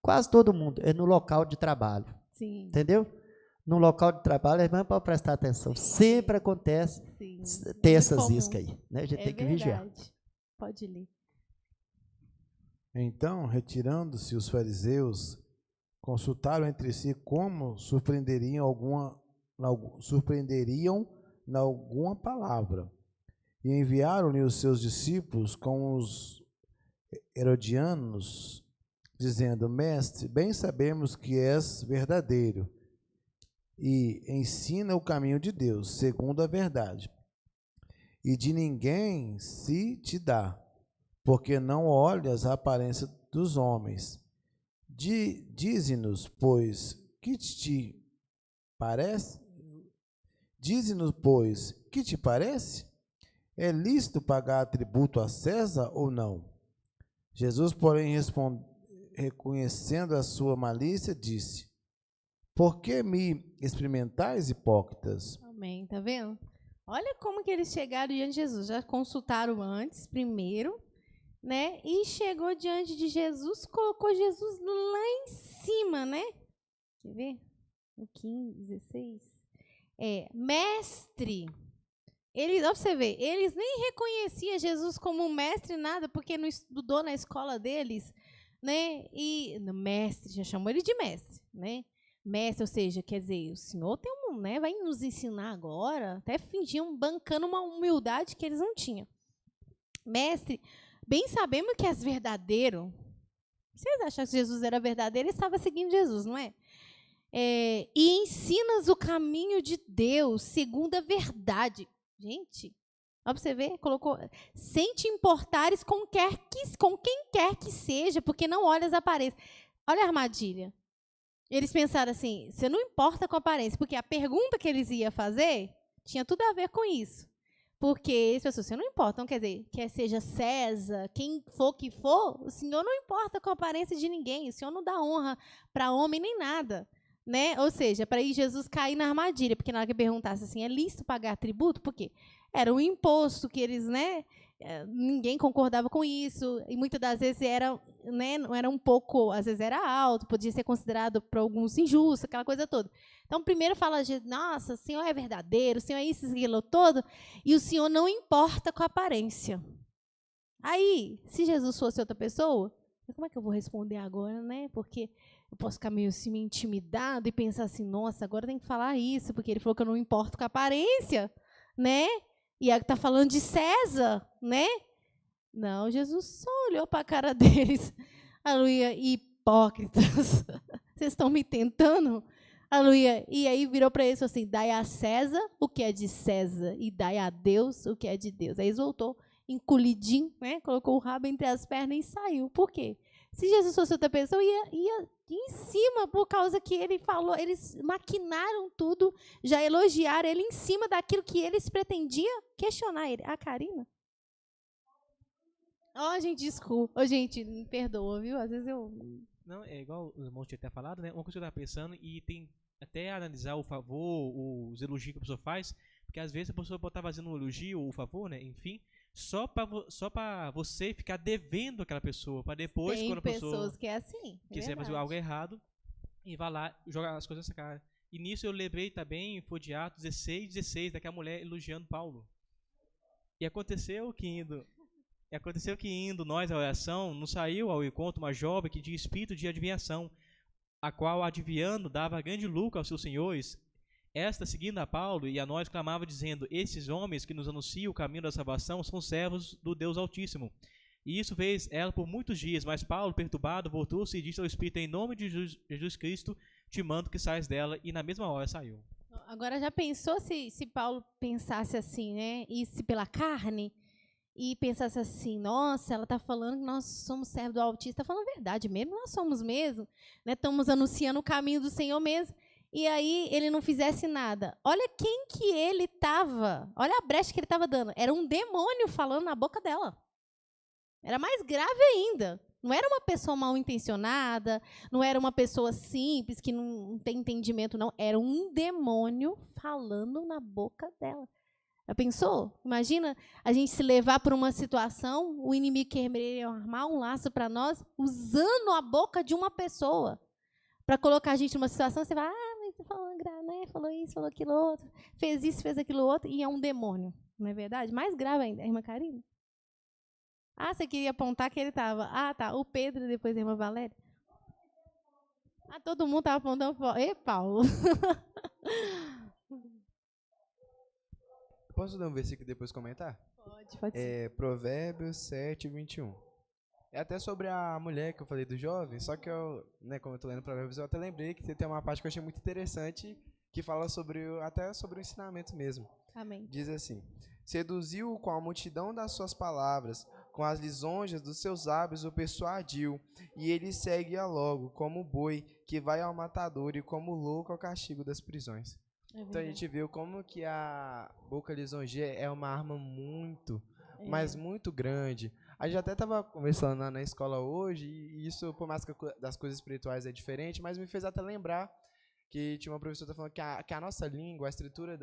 quase todo mundo, é no local de trabalho. Sim. Entendeu? No local de trabalho, a irmã pode prestar atenção, sempre acontece ter essas iscas aí, né? A gente tem que vigiar. Pode ler. Então, retirando-se os fariseus, consultaram entre si como surpreenderiam na alguma palavra. E enviaram-lhe os seus discípulos com os herodianos, dizendo: Mestre, bem sabemos que és verdadeiro e ensina o caminho de Deus, segundo a verdade. E de ninguém se te dá, porque não olhas a aparência dos homens. Dize-nos, pois, que te parece? Dize-nos, pois, que te parece? É lícito pagar tributo a César ou não? Jesus, porém, reconhecendo a sua malícia, disse: Por que me experimentais, hipócritas? Amém. Tá vendo? Olha como que eles chegaram diante de Jesus. Já consultaram antes, primeiro, né? E chegou diante de Jesus, colocou Jesus lá em cima, né? Quer ver? O 15, 16. Mestre. Ó, pra você ver, eles nem reconheciam Jesus como um mestre, nada, porque não estudou na escola deles, né? E mestre, já chamou ele de mestre, né? Mestre, ou seja, quer dizer, o Senhor tem né, vai nos ensinar agora, até fingiam bancando uma humildade que eles não tinham. Mestre, bem sabemos que és verdadeiro. Vocês acham que Jesus era verdadeiro? Ele estava seguindo Jesus, não é? E ensinas o caminho de Deus segundo a verdade. Gente, ó, pra você ver, colocou, sem te importares com quem quer que seja, porque não olhas a aparência. Olha a armadilha. Eles pensaram assim, você não importa com a aparência, porque a pergunta que eles iam fazer tinha tudo a ver com isso. Porque eles pensaram, você não importa, então quer dizer, quer seja César, quem for que for, o Senhor não importa com a aparência de ninguém, o Senhor não dá honra para homem nem nada. Né? Ou seja, para ir Jesus cair na armadilha, porque na hora que perguntasse assim, é lícito pagar tributo? Por quê? Era um imposto que eles, né, ninguém concordava com isso, e muitas das vezes era, né, não era um pouco, às vezes era alto, podia ser considerado para alguns injusto, aquela coisa toda. Então, primeiro fala, nossa, o Senhor é verdadeiro, o Senhor é isso, aquilo todo, e o Senhor não importa com a aparência. Aí, se Jesus fosse outra pessoa, como é que eu vou responder agora, né? Porque eu posso ficar meio assim, intimidado e pensar assim, nossa, agora tem que falar isso, porque ele falou que eu não importo com a aparência, né? E está falando de César, né? Não, Jesus só olhou para a cara deles. Aleluia, hipócritas. Vocês estão me tentando? Aleluia. E aí virou para eles assim, dai a César o que é de César e dai a Deus o que é de Deus. Aí eles voltou encolhidinho, né? Colocou o rabo entre as pernas e saiu. Por quê? Se Jesus fosse outra pessoa, ia em cima, por causa que ele falou, eles maquinaram tudo, já elogiaram ele em cima daquilo que eles pretendiam questionar ele. A Karina? Gente, desculpa. Gente, me perdoa, viu? Às vezes eu... Não, é igual o irmão tinha até falado, né? Uma coisa que eu estava pensando, e tem até analisar o favor, os elogios que a pessoa faz, porque às vezes a pessoa pode estar fazendo um elogio ou o favor, né? Enfim, só para você ficar devendo aquela pessoa, para depois, Tem quando a pessoa pessoas que é assim. quiser fazer algo errado, e vai lá jogar as coisas nessa cara. E nisso eu lembrei também, foi de Atos 16, daquela mulher elogiando Paulo. E aconteceu que indo nós à oração, nos saiu ao encontro uma jovem que tinha espírito de adivinhação, a qual, adivinhando, dava grande lucro aos seus senhores. Esta, seguindo a Paulo e a nós, clamava, dizendo: esses homens que nos anunciam o caminho da salvação são servos do Deus Altíssimo. E isso fez ela por muitos dias, mas Paulo, perturbado, voltou-se e disse ao Espírito: em nome de Jesus Cristo, te mando que saias dela, e na mesma hora saiu. Agora, já pensou se Paulo pensasse assim, né? Isse pela carne e pensasse assim: nossa, ela está falando que nós somos servos do Altíssimo, está falando a verdade mesmo, nós somos mesmo, né? Estamos anunciando o caminho do Senhor mesmo. E aí ele não fizesse nada. Olha quem que ele estava, olha a brecha que ele estava dando. Era um demônio falando na boca dela. Era mais grave ainda. Não era uma pessoa mal intencionada, não era uma pessoa simples, que não tem entendimento, não. Era um demônio falando na boca dela. Já pensou? Imagina a gente se levar por uma situação, o inimigo querer armar um laço para nós, usando a boca de uma pessoa para colocar a gente numa situação, você vai, mas você falou, né? Falou isso, falou aquilo outro, fez isso, fez aquilo outro, e é um demônio. Não é verdade? Mais grave ainda, irmã Karina. Você queria apontar que ele estava. Tá. O Pedro, depois a irmã Valéria. Todo mundo estava apontando. Paulo. Posso dar um versículo e depois comentar? Pode ser. Provérbios 7:21. É até sobre a mulher que eu falei do jovem, só que eu, né, como eu estou lendo Provérbios, eu até lembrei que tem uma parte que eu achei muito interessante, que fala até sobre o ensinamento mesmo. Amém. Diz assim: seduziu-o com a multidão das suas palavras, com as lisonjas dos seus lábios o persuadiu, e ele segue-a logo, como o boi que vai ao matador e como louco ao castigo das prisões. Então a gente viu como que a boca lisonjeira é uma arma muito, mas muito grande. A gente até estava conversando na escola hoje, e isso, por mais que das coisas espirituais é diferente, mas me fez até lembrar que tinha uma professora falando que a nossa língua, a estrutura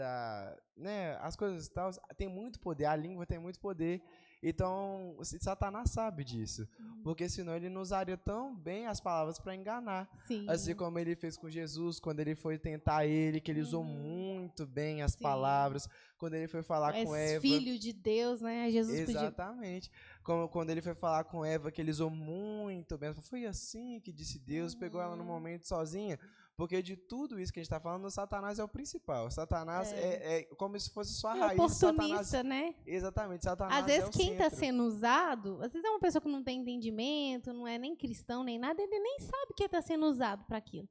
né, as coisas e tal, tem muito poder, a língua tem muito poder. Então, Satanás sabe disso, porque senão ele não usaria tão bem as palavras para enganar. Sim. Assim como ele fez com Jesus, quando ele foi tentar ele, que ele usou muito bem as palavras, quando ele foi falar com Eva. Filho de Deus, né? Jesus exatamente. Como quando ele foi falar com Eva, que ele usou muito bem. Foi assim que disse Deus, pegou ela no momento sozinha. Porque de tudo isso que a gente está falando, o Satanás é o principal. Satanás é como se fosse só a raiz. Oportunista, Satanás, né? Exatamente. Satanás às vezes é o quem está centro. sendo usado, às vezes é uma pessoa que não tem entendimento, não é nem cristão, nem nada, ele nem sabe que está sendo usado para aquilo.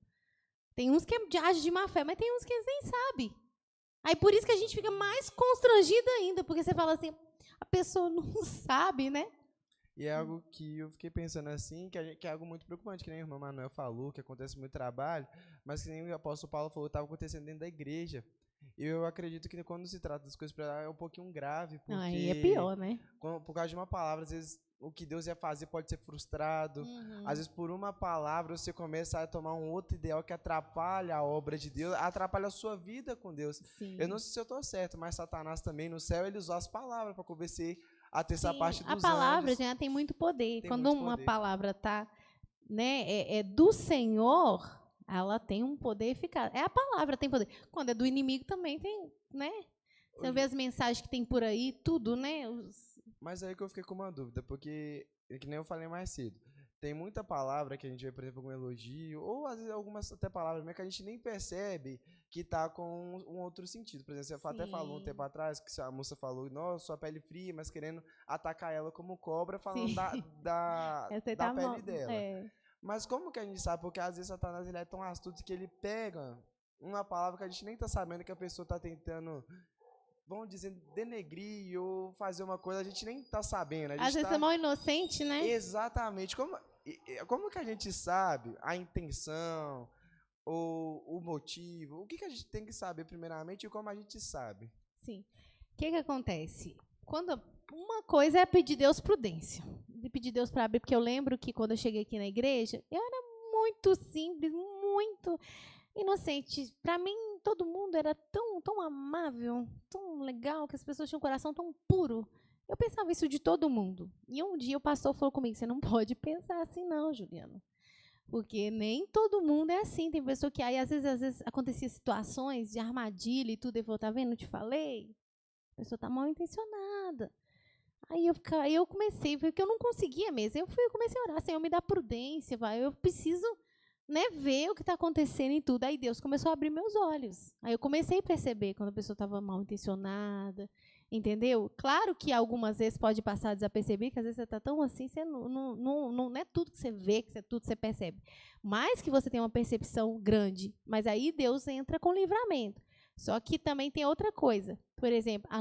Tem uns que agem de má fé, mas tem uns que eles nem sabem. Aí por isso que a gente fica mais constrangido ainda, porque você fala assim, a pessoa não sabe, né? E é algo que eu fiquei pensando assim, que é algo muito preocupante, que nem o irmão Manuel falou, que acontece muito trabalho, mas que nem o apóstolo Paulo falou, estava acontecendo dentro da igreja. E eu acredito que quando se trata das coisas para lá é um pouquinho grave, porque aí é pior, né? Por causa de uma palavra, às vezes o que Deus ia fazer pode ser frustrado. Às vezes por uma palavra você começa a tomar um outro ideal que atrapalha a obra de Deus, atrapalha a sua vida com Deus. Sim. Eu não sei se eu estou certo, mas Satanás também no céu ele usou as palavras para convencer a ter essa parte dos a palavra anjos. Tem muito poder. Tem Quando muito uma poder. palavra está, né, é do Senhor, ela tem um poder eficaz. É a palavra tem poder. Quando é do inimigo também tem, né? Você vê as mensagens que tem por aí, tudo, né? Mas aí que eu fiquei com uma dúvida, porque, que nem eu falei mais cedo, tem muita palavra que a gente vê, por exemplo, algum elogio, ou às vezes algumas até palavras mesmo que a gente nem percebe que tá com um outro sentido. Por exemplo, você até falou um tempo atrás, que a moça falou, nossa, sua pele fria, mas querendo atacar ela como cobra, falando da pele dela. Mas como que a gente sabe? Porque às vezes Satanás ele é tão astuto que ele pega uma palavra que a gente nem tá sabendo que a pessoa tá tentando, vamos dizer, denegrir ou fazer uma coisa, a gente nem tá sabendo. Às vezes é mal inocente, né? Exatamente. como que a gente sabe a intenção, ou o motivo? O que a gente tem que saber primeiramente e como a gente sabe? Sim. O que acontece? Uma coisa é pedir Deus prudência. Pedir Deus para abrir, porque eu lembro que quando eu cheguei aqui na igreja, eu era muito simples, muito inocente. Para mim, todo mundo era tão amável, tão legal, que as pessoas tinham um coração tão puro. Eu pensava isso de todo mundo. E um dia o pastor falou comigo, você não pode pensar assim não, Juliana. Porque nem todo mundo é assim. Tem pessoa que aí, às vezes acontecia situações de armadilha e tudo. Ele falou, tá vendo? Eu te falei. A pessoa tá mal intencionada. Aí eu comecei, porque eu não conseguia mesmo. Eu comecei a orar, Senhor, me dá prudência, vai. Eu preciso, né, ver o que está acontecendo e tudo. Aí Deus começou a abrir meus olhos. Aí eu comecei a perceber quando a pessoa estava mal intencionada, entendeu? Claro que algumas vezes pode passar desapercebido, que às vezes você está tão assim, você não é tudo que você vê, que é tudo que você percebe. Mais que você tem uma percepção grande. Mas aí Deus entra com livramento. Só que também tem outra coisa. Por exemplo,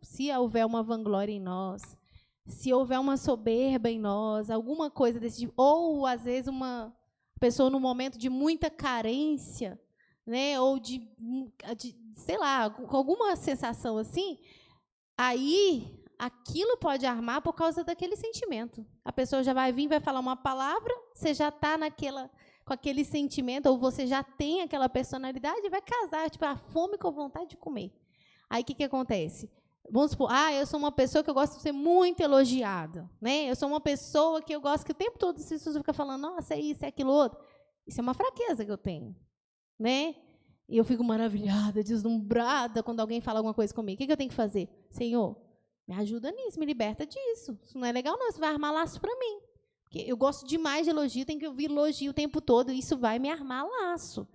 se houver uma vanglória em nós, se houver uma soberba em nós, alguma coisa desse tipo, ou às vezes uma pessoa num momento de muita carência, né, ou de sei lá, com alguma sensação assim, aí aquilo pode armar por causa daquele sentimento. A pessoa já vai vir, vai falar uma palavra, você já está com aquele sentimento, ou você já tem aquela personalidade e vai casar, tipo, a fome com a vontade de comer. Aí o que acontece? Vamos supor, eu sou uma pessoa que eu gosto de ser muito elogiada, né? Eu sou uma pessoa que eu gosto que o tempo todo as pessoas ficam falando, nossa, é isso, é aquilo outro. Isso é uma fraqueza que eu tenho, né? E eu fico maravilhada, deslumbrada quando alguém fala alguma coisa comigo. O que eu tenho que fazer? Senhor, me ajuda nisso, me liberta disso. Isso não é legal, não. Você vai armar laço para mim. Porque eu gosto demais de elogio, tenho que ouvir elogio o tempo todo, e isso vai me armar laço.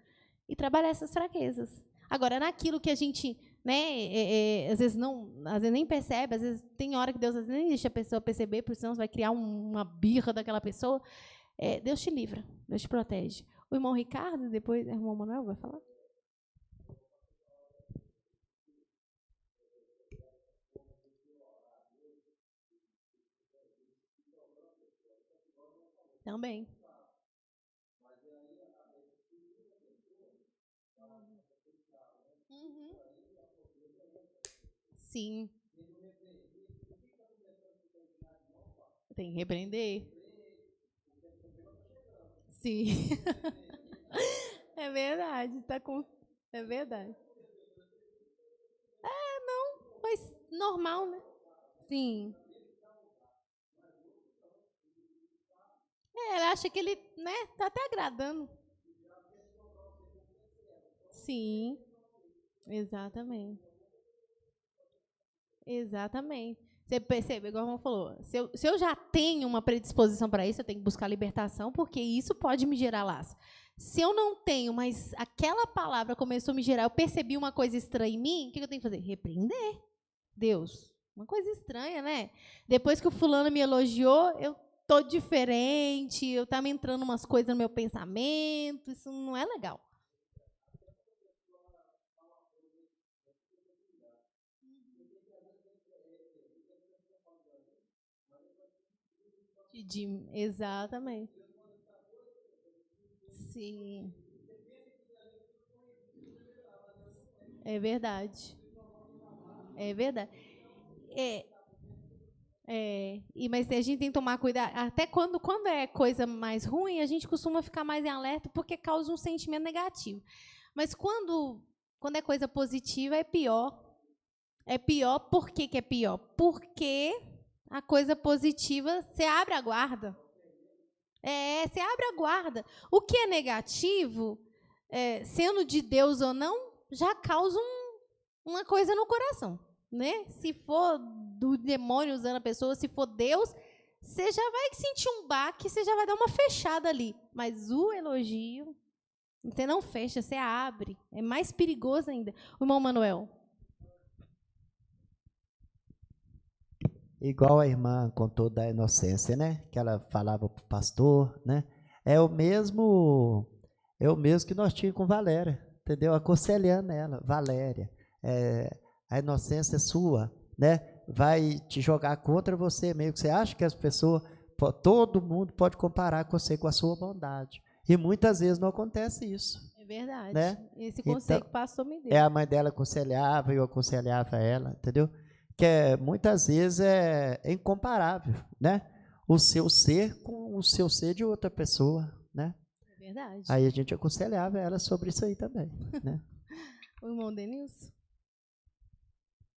E trabalhar essas fraquezas. Agora, naquilo que a gente, né, às vezes nem percebe, às vezes tem hora que Deus às vezes nem deixa a pessoa perceber, porque senão você vai criar uma birra daquela pessoa. Deus te livra, Deus te protege. O irmão Ricardo, depois o irmão Manuel vai falar. Também. Uhum. Sim. Tem que repreender. Sim. É verdade, é verdade. Não, mas normal, né? Sim. Ele acha que ele, né, tá até agradando. Sim, exatamente. Exatamente. Você percebe, igual a irmã falou, se eu já tenho uma predisposição para isso, eu tenho que buscar libertação, porque isso pode me gerar laço. Se eu não tenho, mas aquela palavra começou a me gerar, eu percebi uma coisa estranha em mim, o que eu tenho que fazer? Repreender. Deus, uma coisa estranha, né? Depois que o fulano me elogiou, eu tô diferente, eu tá me entrando umas coisas no meu pensamento, isso não é legal. Exatamente. Sim. É verdade. É verdade. Mas a gente tem que tomar cuidado. Até quando é coisa mais ruim, a gente costuma ficar mais em alerta porque causa um sentimento negativo. Mas quando é coisa positiva, é pior. É pior, por que é pior? Porque a coisa positiva, você abre a guarda. Você abre a guarda. O que é negativo, sendo de Deus ou não, já causa uma coisa no coração. Né? Se for do demônio usando a pessoa, se for Deus, você já vai sentir um baque, você já vai dar uma fechada ali. Mas o elogio, você não fecha, você abre. É mais perigoso ainda. O irmão Manuel. Igual a irmã contou da inocência, né? Que ela falava para o pastor, né? É o mesmo que nós tínhamos com Valéria, entendeu? Aconselhando ela, Valéria, a inocência sua, né? Vai te jogar contra você mesmo. Você acha que as pessoas todo mundo pode comparar com você com a sua bondade. E muitas vezes não acontece isso. É verdade. Né? Esse Então, conselho que o pastor me deu. A mãe dela aconselhava, eu aconselhava ela, entendeu? Que muitas vezes é incomparável, né? O seu ser com o seu ser de outra pessoa, né? É verdade. Aí a gente aconselhava ela sobre isso aí também, né? O irmão Denilson?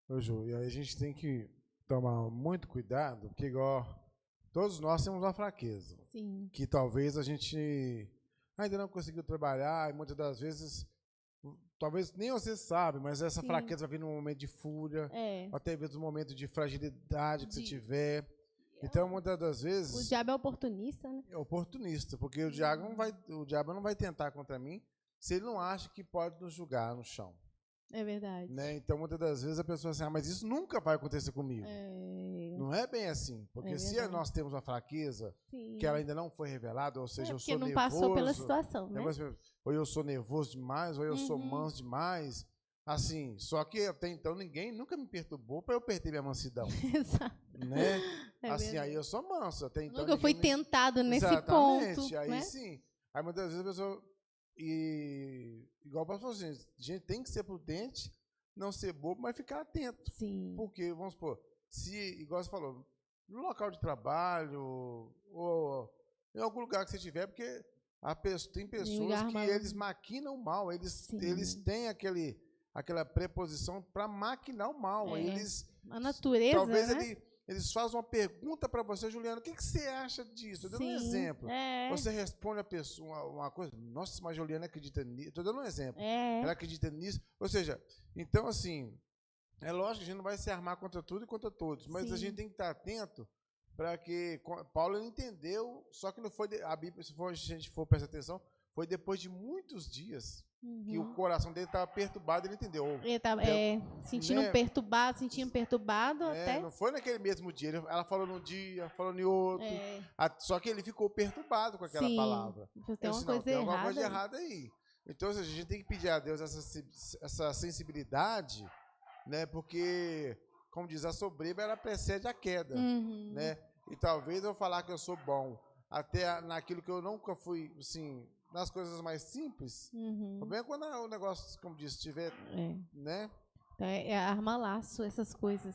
Ô, Ju, e aí a gente tem que tomar muito cuidado, porque igual todos nós temos uma fraqueza, Sim. que talvez a gente ainda não conseguiu trabalhar, e muitas das vezes, talvez nem você sabe, mas essa Sim. fraqueza vai vir num momento de fúria, É. até mesmo num momento de fragilidade que você tiver. Então, muitas das vezes, O diabo é oportunista, né? é oportunista, porque o diabo não vai tentar contra mim se ele não acha que pode nos julgar no chão. É verdade. Né? Então, muitas das vezes a pessoa assim, mas isso nunca vai acontecer comigo. É. Não é bem assim, porque É se verdade. nós temos uma fraqueza Sim. que ela ainda não foi revelada, ou seja, eu porque sou não nervoso, passou pela situação, né? ou eu sou nervoso demais, ou eu sou Uhum. manso demais, assim, só que até então ninguém nunca me perturbou para eu perder minha mansidão, Exato. né? É assim, verdade. aí eu sou manso, até então Nunca fui ninguém me- tentado nesse Exatamente, ponto. aí né? sim. Aí muitas vezes a pessoa, igual o pastor falou assim, a gente tem que ser prudente, não ser bobo, mas ficar atento. Sim. Porque, vamos supor, se, igual você falou, no local de trabalho, ou em algum lugar que você estiver, porque tem pessoas lugar que maluco. eles maquinam mal, Sim. eles têm aquela preposição para maquinar o mal. É. Eles, A natureza, talvez né? eles fazem uma pergunta para você, Juliana, o que você acha disso? Eu dou um Sim. exemplo. É. Você responde a pessoa uma coisa, nossa, mas a Juliana acredita nisso. Estou dando um exemplo. É. Ela acredita nisso. Ou seja, então assim, é lógico que a gente não vai se armar contra tudo e contra todos, mas a Sim. gente tem que estar atento para que Paulo ele entendeu, só que não foi a Bíblia, se a gente for prestar atenção, foi depois de muitos dias que o coração dele estava perturbado, ele entendeu. Ele tava, sentindo né? perturbado até. Não foi naquele mesmo dia, ela falou num dia, falou em outro, só que ele ficou perturbado com aquela Sim. palavra. Tem Eu uma disse, coisa tem alguma errada. coisa errada aí. Então, ou seja, a gente tem que pedir a Deus essa sensibilidade, né? Porque, como diz, a soberba ela precede a queda, Uhum. né? E talvez eu falar que eu sou bom até naquilo que eu nunca fui, assim, nas coisas mais simples. Uhum. O problema é quando o negócio, como disse, tiver, né? Então, é arma-laço, essas coisas.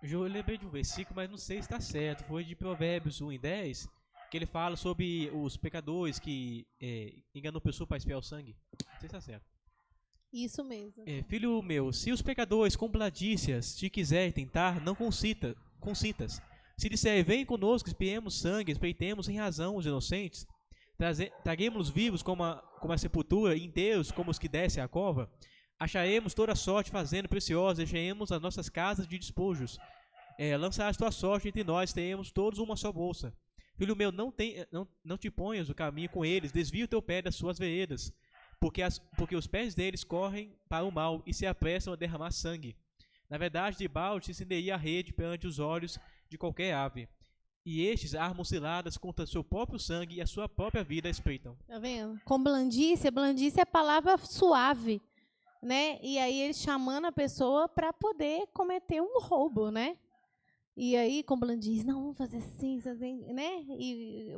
Eu lembrei de um versículo, mas não sei se está certo. Foi de Provérbios 1:10, que ele fala sobre os pecadores que enganam pessoa para espiar o sangue. Não sei se está certo. Isso mesmo. Filho meu, se os pecadores com bladícias te quiserem tentar, não consintas. Se disser, vem conosco, espiemos sangue, espreitemos em razão os inocentes, traguemos-los vivos como a sepultura, inteiros como os que descem à cova, acharemos toda sorte fazendo preciosa, enchemos as nossas casas de despojos. Lançarás tua sorte entre nós, teremos todos uma só bolsa. Filho meu, não te ponhas o caminho com eles, desvia o teu pé das suas veredas, porque os pés deles correm para o mal e se apressam a derramar sangue. Na verdade, de balde se estenderia a rede perante os olhos de qualquer ave, e estes armam ciladas contra seu próprio sangue e a sua própria vida espreitam. Tá vendo? Com blandícia é palavra suave, né? E aí ele chamando a pessoa para poder cometer um roubo, né? E aí, com blandícia, não, vamos fazer assim, né? E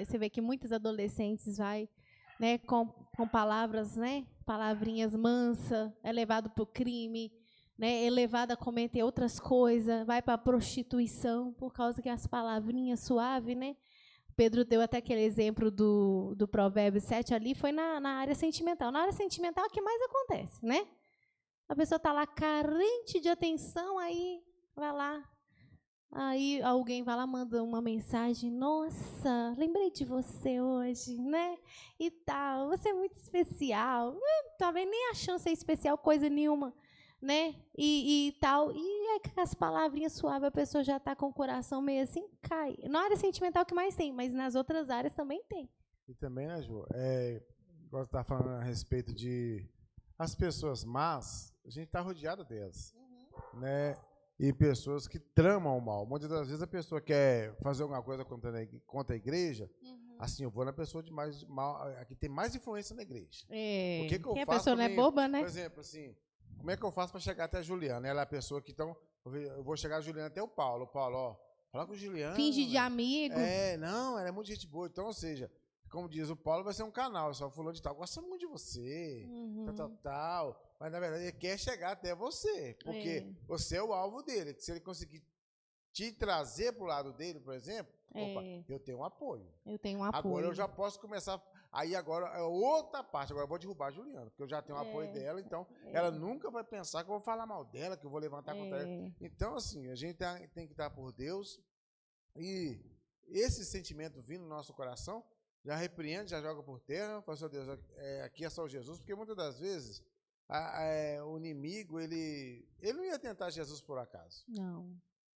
você vê que muitos adolescentes né, com palavras, né? Palavrinhas mansas, é levado para o crime, né, é levado a cometer outras coisas, vai para a prostituição por causa que as palavrinhas suaves, né? Pedro deu até aquele exemplo do Provérbios 7 ali, foi na área sentimental. Na área sentimental é o que mais acontece, né? A pessoa está lá carente de atenção, aí vai lá, aí alguém vai lá, manda uma mensagem, nossa, lembrei de você hoje, né? E tal, você é muito especial. Talvez nem achando ser especial coisa nenhuma, né? E tal. E é que as palavrinhas suaves, a pessoa já está com o coração meio assim, cai. Na área sentimental que mais tem, mas nas outras áreas também tem. E também, né, Ju, igual você está falando a respeito de as pessoas más, a gente está rodeado delas, né? E pessoas que tramam o mal. Muitas das vezes a pessoa quer fazer alguma coisa contra a igreja, assim, eu vou na pessoa de mais mal, que tem mais influência na igreja. O que eu a faço pessoa não é boba, né? Por exemplo, assim, como é que eu faço para chegar até a Juliana? Ela é a pessoa que, então, eu vou chegar a Juliana até o Paulo. Paulo, ó, Fala com o Juliano. Finge de amigo. Não, ela é muito gente boa. Então, ou seja, como diz o Paulo, vai ser um canal. Só fulano de tal gosta muito de você. Tal. Mas, na verdade, ele quer chegar até você. Porque você é o alvo dele. Se ele conseguir te trazer pro lado dele, por exemplo, opa, eu tenho um apoio. Eu tenho um apoio. Agora eu já posso começar. Aí agora é outra parte. Agora eu vou derrubar a Juliana, porque eu já tenho o apoio dela, então ela nunca vai pensar que eu vou falar mal dela, que eu vou levantar contra ela. Então, assim, a gente tem que estar por Deus. E esse sentimento vindo no nosso coração, já repreende, já joga por terra, fala, seu Deus, aqui é só Jesus, porque muitas das vezes o inimigo, ele não ia tentar Jesus por acaso. Não.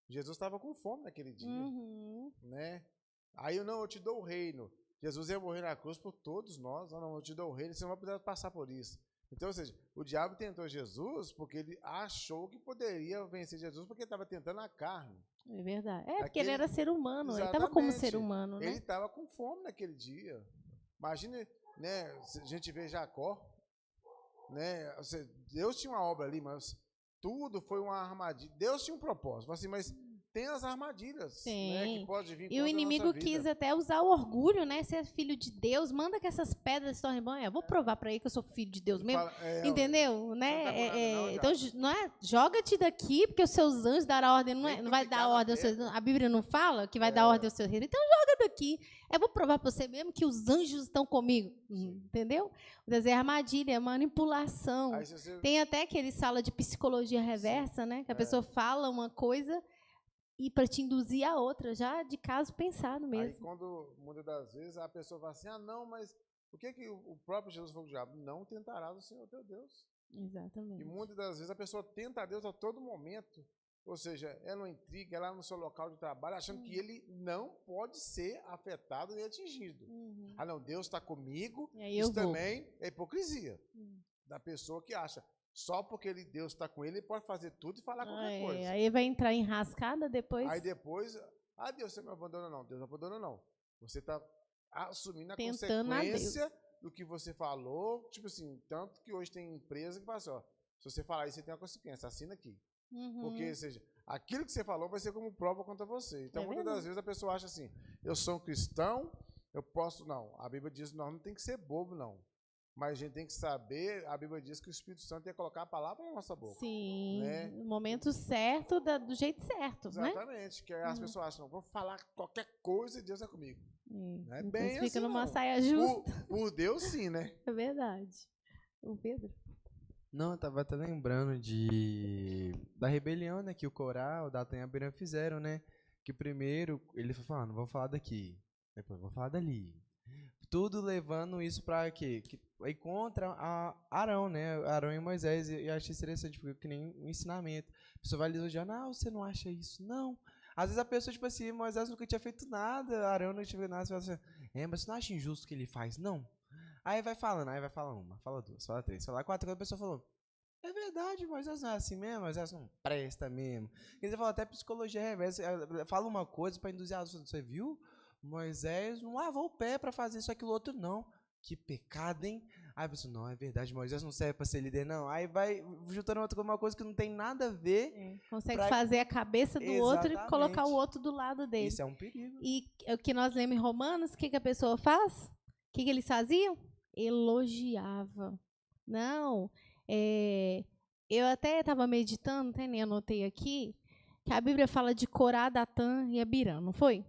Jesus estava com fome naquele dia, né? Aí eu te dou o reino. Jesus ia morrer na cruz por todos nós. Não, eu te dou o reino, você não vai precisar passar por isso. Então, ou seja, o diabo tentou Jesus porque ele achou que poderia vencer Jesus porque ele estava tentando a carne. É verdade. Porque ele era ser humano, ele estava como ser humano, né? Ele estava com fome naquele dia. Imagine, né, a gente vê Jacó, né? Deus tinha uma obra ali, mas tudo foi uma armadilha. Deus tinha um propósito, assim, mas tem as armadilhas, né, que pode vir e o inimigo quis até usar o orgulho, né? Ser filho de Deus, manda que essas pedras se tornem bom. Vou provar para ele que eu sou filho de Deus mesmo. Entendeu? Né? Então, não é, joga-te daqui, porque os seus anjos darão ordem. Não vai dar ordem aos seus. A Bíblia não fala que vai dar ordem aos seus reis. Então, joga daqui. Eu vou provar para você mesmo que os anjos estão comigo. Entendeu? O desenho é armadilha, é manipulação. Tem até aquele sala de psicologia reversa, né? Que a pessoa fala uma coisa e para te induzir a outra, já de caso pensado mesmo. Aí, quando, muitas das vezes, a pessoa fala assim, não, mas o que o próprio Jesus falou do diabo? Não tentarás o Senhor teu Deus. Exatamente. E muitas das vezes a pessoa tenta a Deus a todo momento, ou seja, ela não intriga, ela no seu local de trabalho, achando que ele não pode ser afetado nem atingido. Não, Deus está comigo, isso também é hipocrisia da pessoa que acha. Só porque Deus está com ele pode fazer tudo e falar qualquer coisa. Aí vai entrar em rascada depois. Aí depois, Deus, você não abandona não. Deus não abandona não. Você está assumindo a consequência do que você falou. Tipo assim, tanto que hoje tem empresa que fala assim, se você falar isso, você tem uma consequência, assina aqui. Porque, ou seja, aquilo que você falou vai ser como prova contra você. Então, muitas das vezes a pessoa acha assim, eu sou um cristão, eu posso... Não, a Bíblia diz, não tem que ser bobo, não. Mas a gente tem que saber, a Bíblia diz que o Espírito Santo tem que colocar a palavra na nossa boca. Sim, né? No momento certo, do jeito certo. Exatamente, que as pessoas acham, vou falar qualquer coisa e Deus é comigo. Não é bem fica assim, numa não. saia justa. Por Deus, sim, né? É verdade. O Pedro? Não, eu tava até lembrando da rebelião, né, que o Corá, o Datan e Abiram fizeram, né? Que primeiro ele foi falando, vou falar daqui, depois vou falar dali. Tudo levando isso para quê? Aí contra Arão, né? Arão e Moisés. E eu achei interessante, porque que nem um ensinamento. A pessoa vai elogiar, não, você não acha isso? Não. Às vezes a pessoa, tipo assim, Moisés nunca tinha feito nada, Arão não tinha feito nada, você fala assim, mas você não acha injusto o que ele faz? Não. Aí vai falando, aí vai falar uma, fala duas, fala três, fala quatro, quando a pessoa falou, é verdade, Moisés não é assim mesmo, Moisés não presta mesmo. Quer dizer, fala até psicologia reversa, fala uma coisa para induzir as outras, você viu? Moisés não lavou o pé para fazer isso, aquilo, outro, não. Que pecado, hein? Aí a pessoa, não, é verdade, Moisés não serve para ser líder, não. Aí vai juntando uma coisa que não tem nada a ver. Consegue fazer a cabeça do outro e colocar o outro do lado dele. Isso é um perigo. E o que nós lemos em Romanos, o que a pessoa faz? O que eles faziam? Elogiava. Não, eu até estava meditando, até nem anotei aqui, que a Bíblia fala de Corá, Datã e Abiram, não foi?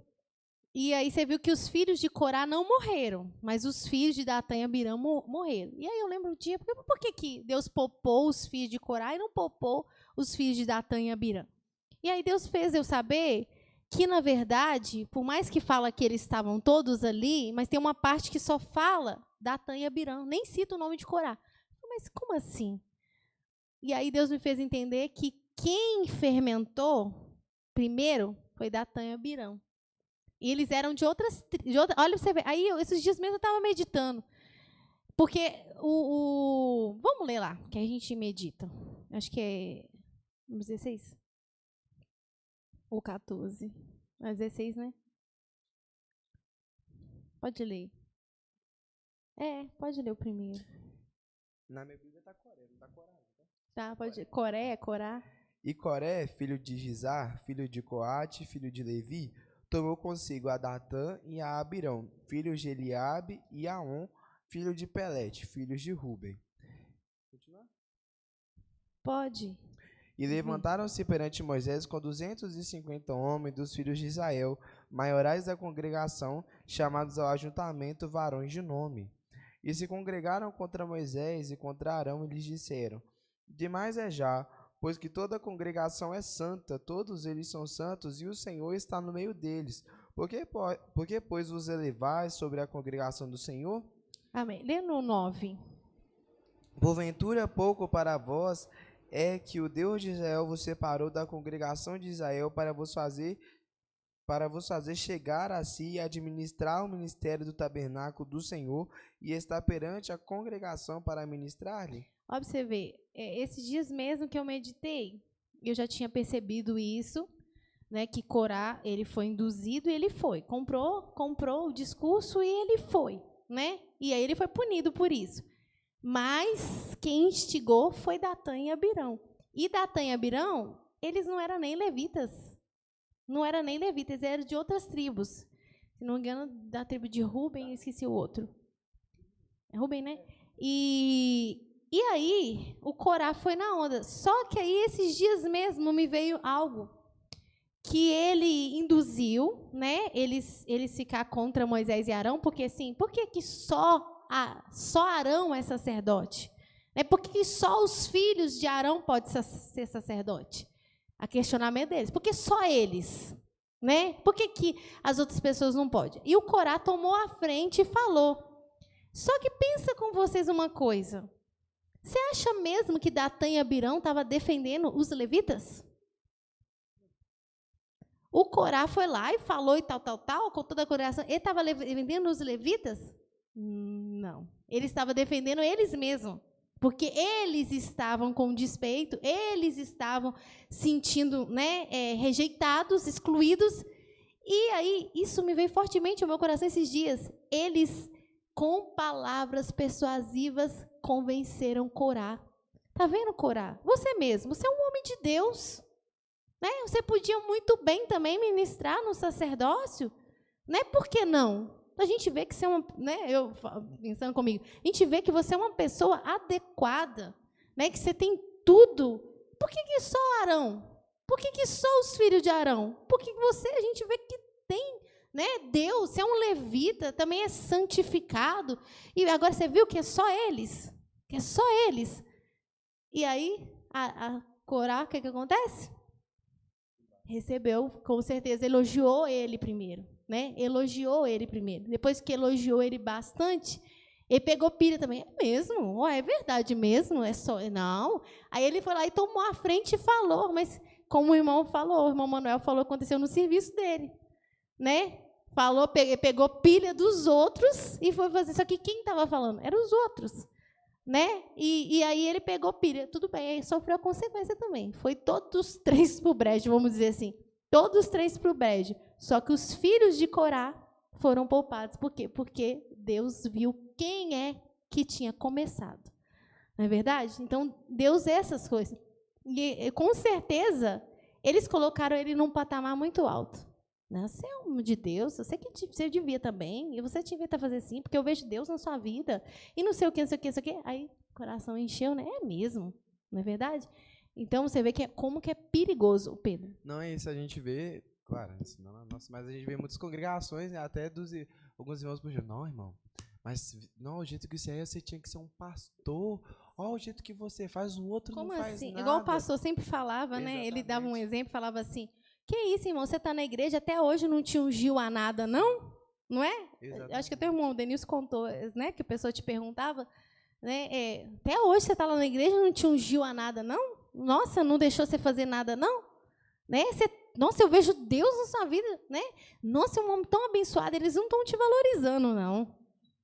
E aí você viu que os filhos de Corá não morreram, mas os filhos de Datã e Abiram morreram. E aí eu lembro um dia, por que Deus poupou os filhos de Corá e não poupou os filhos de Datã e Abiram? E aí Deus fez eu saber que, na verdade, por mais que fala que eles estavam todos ali, mas tem uma parte que só fala Datã e Abiram, nem cita o nome de Corá. Mas como assim? E aí Deus me fez entender que quem fermentou primeiro foi Datã e Abiram. E eles eram de outras... olha, você vê. Aí, esses dias mesmo, eu estava meditando. Porque vamos ler lá, que a gente medita. Acho que é... 16? Ou 14? É 16, né? Pode ler. Pode ler o primeiro. Na minha Bíblia tá Coré, não tá Corá. Tá, pode. Coré, Corá. E Coré, filho de Gizar, filho de Coate, filho de Levi, tomou consigo a Datã e a Abirão, filhos de Eliabe, e a On, filho de Pelete, filhos de Ruben. Pode. E levantaram-se perante Moisés com 250 homens dos filhos de Israel, maiorais da congregação, chamados ao ajuntamento varões de nome. E se congregaram contra Moisés e contra Arão, e lhes disseram: demais é já, pois que toda a congregação é santa, todos eles são santos, e o Senhor está no meio deles. Por que pois, vos elevais sobre a congregação do Senhor? Amém. Lê no 9. Porventura, pouco para vós é que o Deus de Israel vos separou da congregação de Israel para vos fazer chegar a si e administrar o ministério do tabernáculo do Senhor e estar perante a congregação para ministrar-lhe? Ó, pra você ver, esses dias mesmo que eu meditei, eu já tinha percebido isso, né, que Corá, ele foi induzido e ele foi. Comprou o discurso e ele foi, né? E aí ele foi punido por isso. Mas quem instigou foi Datã e Abirão. E Datã e Abirão, eles não eram nem levitas. Não eram nem levitas, eram de outras tribos. Se não me engano, da tribo de Ruben, eu esqueci o outro. É Ruben, né? E aí, o Corá foi na onda. Só que aí, esses dias mesmo, me veio algo que ele induziu, né? Eles ficar contra Moisés e Arão, porque assim, por que só Arão é sacerdote? Por que só os filhos de Arão podem ser sacerdote? A questionamento deles. Por que só eles? Né? Por que as outras pessoas não podem? E o Corá tomou a frente e falou. Só que pensa com vocês uma coisa. Você acha mesmo que Datã e Abirão estavam defendendo os levitas? O Corá foi lá e falou e tal, com toda a congregação. Ele estava defendendo os levitas? Não. Ele estava defendendo eles mesmos. Porque eles estavam com despeito, eles estavam sentindo, né, rejeitados, excluídos. E aí, isso me veio fortemente ao meu coração esses dias. Eles, com palavras persuasivas, convenceram Corá. Tá vendo, Corá? Você mesmo, você é um homem de Deus. Né? Você podia muito bem também ministrar no sacerdócio. Né? Por que não? A gente vê que você é uma, né, eu pensando comigo, a gente vê que você é uma pessoa adequada, né, que você tem tudo. Por que só Arão? Por que só os filhos de Arão? Por que você, a gente vê que tem, né, Deus, você é um levita, também é santificado. E agora você viu que é só eles? Que é só eles. E aí, a Corá, o que acontece? Recebeu, com certeza, elogiou ele primeiro. Né? Elogiou ele primeiro. Depois que elogiou ele bastante, ele pegou pilha também. É mesmo? Oh, é verdade mesmo? É só... Não. Aí ele foi lá e tomou a frente e falou. Mas, como o irmão falou, o irmão Manuel falou, aconteceu no serviço dele. Né? Falou, pegou pilha dos outros e foi fazer. Só que quem estava falando? Eram os outros. Né? E aí ele pegou pilha. Tudo bem, aí sofreu a consequência também. Foi todos os três para o brejo, vamos dizer assim. Todos os três para o brejo. Só que os filhos de Corá foram poupados. Por quê? Porque Deus viu quem é que tinha começado. Não é verdade? Então, Deus é essas coisas. E, com certeza, eles colocaram ele num patamar muito alto. Você é um de Deus, eu sei que você devia também, e você devia fazer assim, porque eu vejo Deus na sua vida, e não sei o que, não sei o que, não sei o que. Aí o coração encheu, né? É mesmo, não é verdade? Então, você vê que como que é perigoso, Pedro. Não é isso, a gente vê, claro, nossa, mas a gente vê muitas congregações, né, até alguns irmãos puxam, não, irmão, mas não, o jeito que você é, você tinha que ser um pastor, ó, o jeito que você faz, o outro como não faz assim? nada. Igual o pastor sempre falava, né? Ele dava um exemplo, falava assim, que isso, irmão, você está na igreja, até hoje não te ungiu a nada, não? Não é? Exatamente. Acho que até o irmão Denilson contou, né, que a pessoa te perguntava, né, até hoje você está lá na igreja, não te ungiu a nada, não? Nossa, não deixou você fazer nada, não? Né? Nossa, eu vejo Deus na sua vida, né? Nossa, é um homem tão abençoado, eles não estão te valorizando, não.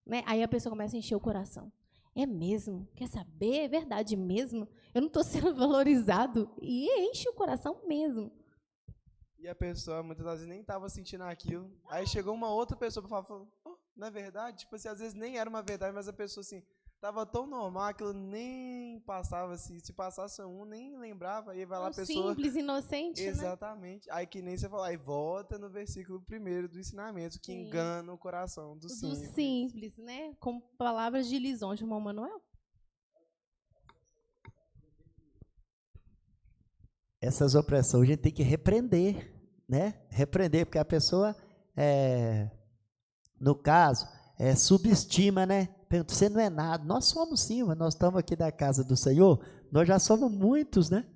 Né? Aí a pessoa começa a encher o coração. É mesmo? Quer saber? É verdade mesmo? Eu não estou sendo valorizado. E enche o coração mesmo. E a pessoa, muitas vezes, nem estava sentindo aquilo. Aí chegou uma outra pessoa para falar, oh, não é verdade? Tipo assim, às vezes nem era uma verdade, mas a pessoa assim, Tava tão normal que eu nem passava, assim, se passasse um, nem lembrava, aí vai lá a Tão pessoa... simples, inocente, né? Exatamente. Aí que nem você falou, aí volta no versículo 1º do ensinamento, que Sim. engana o coração do Do simples. simples, né? Com palavras de lisonja, irmão Manuel. Essas opressões a gente tem que repreender, né? Repreender, porque a pessoa, no caso, subestima, né? Pergunta, você não é nada. Nós somos sim, mas nós estamos aqui da casa do Senhor, nós já somos muitos, né?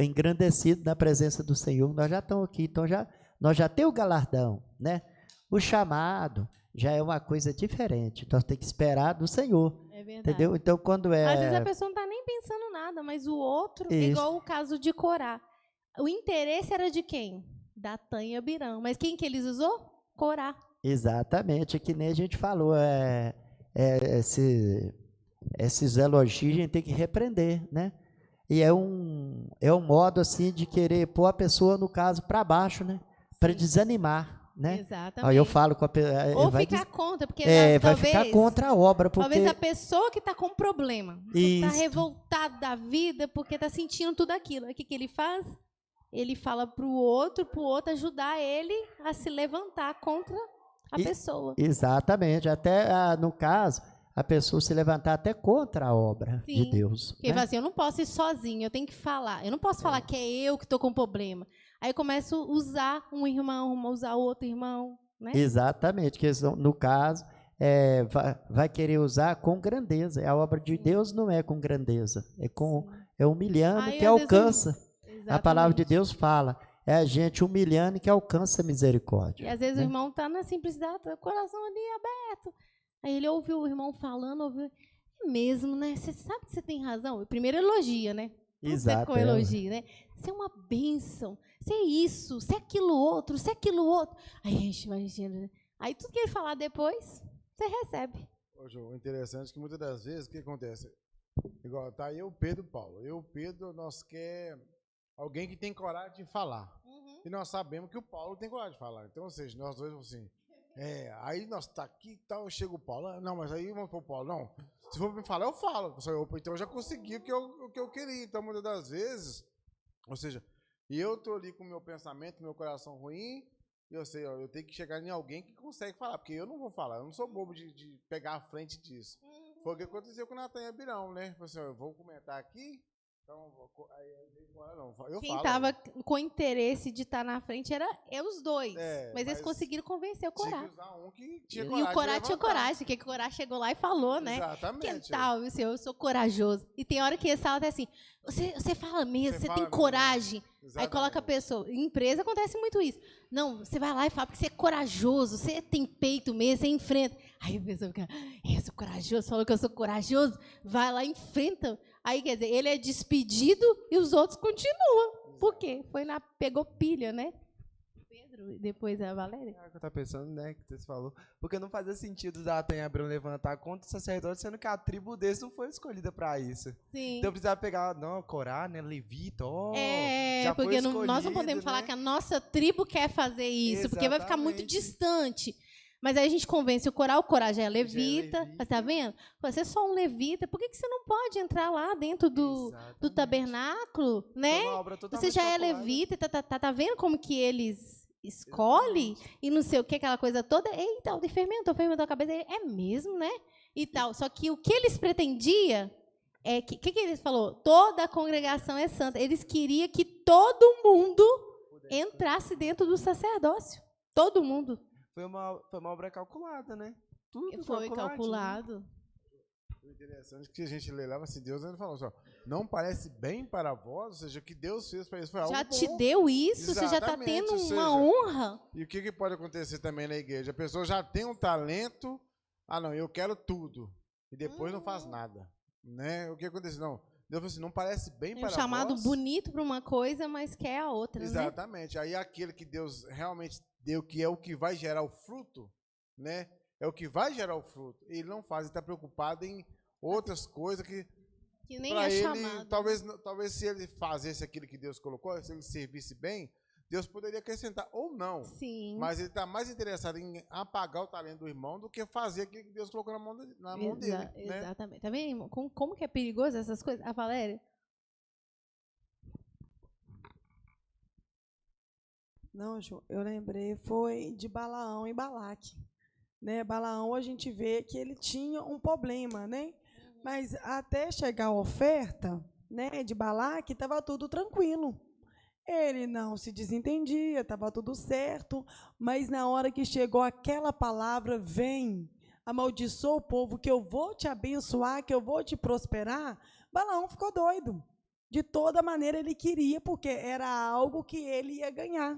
Engrandecidos na presença do Senhor, nós já estamos aqui, então nós já temos o galardão, né? O chamado já é uma coisa diferente, nós temos que esperar do Senhor, É verdade. entendeu? Então, quando Às vezes a pessoa não está nem pensando nada, mas o outro, Isso. igual o caso de Corá. O interesse era de quem? Datã e Abirão. Mas quem que eles usou? Corá. Exatamente, que nem a gente falou, esses elogios a gente tem que repreender, né? E é um modo assim de querer pôr a pessoa, no caso, para baixo, né? Para desanimar, né? Exatamente. Aí eu falo com a pessoa. Ou ficar contra, porque vai talvez, ficar contra a obra, porque talvez a pessoa que está com problema, está Isso. revoltado da vida, porque está sentindo tudo aquilo. Aí o que, que ele faz? Ele fala para o outro ajudar ele a se levantar contra a pessoa. Exatamente, até no caso, a pessoa se levantar até contra a obra de Sim. Deus. Porque ele fala assim, eu não posso ir sozinho, eu tenho que falar. Eu não posso falar que é eu que estou com problema. Aí eu começo a usar um irmão, usar outro irmão, né? Exatamente, que no caso, vai querer usar com grandeza. A obra de Deus não é com grandeza, é humilhando Aí, que às vezes, alcança. A palavra de Exatamente. Deus fala, é a gente humilhando que alcança a misericórdia. E às vezes né? o irmão está na simplicidade, tá com o coração ali aberto. Aí ele ouviu o irmão falando, ouviu, é mesmo, né? Você sabe que você tem razão? Primeiro elogia, né? Exato. Com elogio, né? Você é uma bênção, você é isso, você é aquilo outro, você é aquilo outro. Aí a gente vai enchendo, né? Aí tudo que ele falar depois, você recebe. Ô, João, o interessante é que muitas das vezes o que acontece? Igual, tá aí o Pedro e o Paulo. Eu, Pedro, nós quer alguém que tem coragem de falar. E nós sabemos que o Paulo tem coragem de falar. Então, ou seja, nós dois assim, aí nós tá aqui e tal, chega o Paulo. Não, mas aí vamos pro Paulo. Não, se for pra me falar, eu falo. Então eu já consegui o que eu queria. Então, muitas das vezes, ou seja, e eu tô ali com o meu pensamento, meu coração ruim, e eu sei, ó, eu tenho que chegar em alguém que consegue falar, porque eu não vou falar, eu não sou bobo de pegar a frente disso. Foi o que aconteceu com o Natan e Abirão, né? Assim, ó, eu vou comentar aqui, então, eu Quem falo. estava com interesse de estar na frente era os dois. Mas eles mas conseguiram convencer o tinha Corá. que usar um que tinha E coragem o Corá de tinha levantar. coragem, porque o Corá chegou lá e falou, né? Exatamente. Que tal, viu, senhor? Eu sou corajoso. E tem hora que eles falam até assim, você fala mesmo, você fala tem mesmo, coragem. Aí Exatamente. coloca a pessoa. Em empresa acontece muito isso. Não, você vai lá e fala, porque você é corajoso, você tem peito mesmo, você enfrenta. Aí a pessoa fica, eu sou corajoso, falou que eu sou corajoso, vai lá e enfrenta. Aí, quer dizer, ele é despedido e os outros continuam. Por quê? Pegou pilha, né? Pedro e depois a Valéria. É o que eu tava pensando, né, que você falou. Porque não fazia sentido Datã e Abirão levantar contra o sacerdote, sendo que a tribo deles não foi escolhida para isso. Sim. Então precisava pegar, não, Corá, né, Levita, já porque foi nós não podemos escolhido, falar né? que a nossa tribo quer fazer isso, porque vai ficar muito Exatamente. distante. Mas aí a gente convence o Corá já é levita. levita. Mas tá vendo? Você é só um levita, por que você não pode entrar lá dentro do Exatamente. tabernáculo, Foi né? uma obra Você totalmente já é calculada. levita, tá vendo como que eles escolhem e não sei o que, aquela coisa toda. Eita, o fermentou a cabeça. É mesmo, né? E tal. Só que o que eles pretendiam é que... O que eles falou? Toda a congregação é santa. Eles queriam que todo mundo entrasse dentro do sacerdócio. Todo mundo. Foi uma obra calculada, né? Tudo Foi calculadinho. calculado. O interessante é que a gente lê lá, assim, Deus ele falou assim, ó, não parece bem para vós, ou seja, o que Deus fez para isso foi algo Já bom. te deu isso? Você já está Exatamente, tendo ou seja, uma honra? E o que pode acontecer também na igreja? A pessoa já tem um talento, não, eu quero tudo, e depois não faz nada, né? O que acontece? Não, Deus falou assim, não parece bem Tem um para chamado vós. bonito para uma coisa, mas quer a outra, né? Exatamente. Aí aquele que Deus realmente deu, que é o que vai gerar o fruto, né? É o que vai gerar o fruto. Ele não faz, ele está preocupado em outras coisas que Que nem para é ele, chamado. talvez se ele fizesse aquilo que Deus colocou, se ele servisse bem, Deus poderia acrescentar ou não. Sim. Mas ele está mais interessado em apagar o talento do irmão do que fazer aquilo que Deus colocou na mão dele. Né? Exatamente. Tá vendo, irmão? Como que é perigoso essas coisas? A Valéria? Não, Ju, eu lembrei, foi de Balaão e Balaque. Né? Balaão, a gente vê que ele tinha um problema, né? Mas até chegar a oferta, né, de Balaque, estava tudo tranquilo. Ele não se desentendia, estava tudo certo, mas na hora que chegou aquela palavra, vem, amaldiçoa o povo, que eu vou te abençoar, que eu vou te prosperar, Balaão ficou doido. De toda maneira ele queria, porque era algo que ele ia ganhar.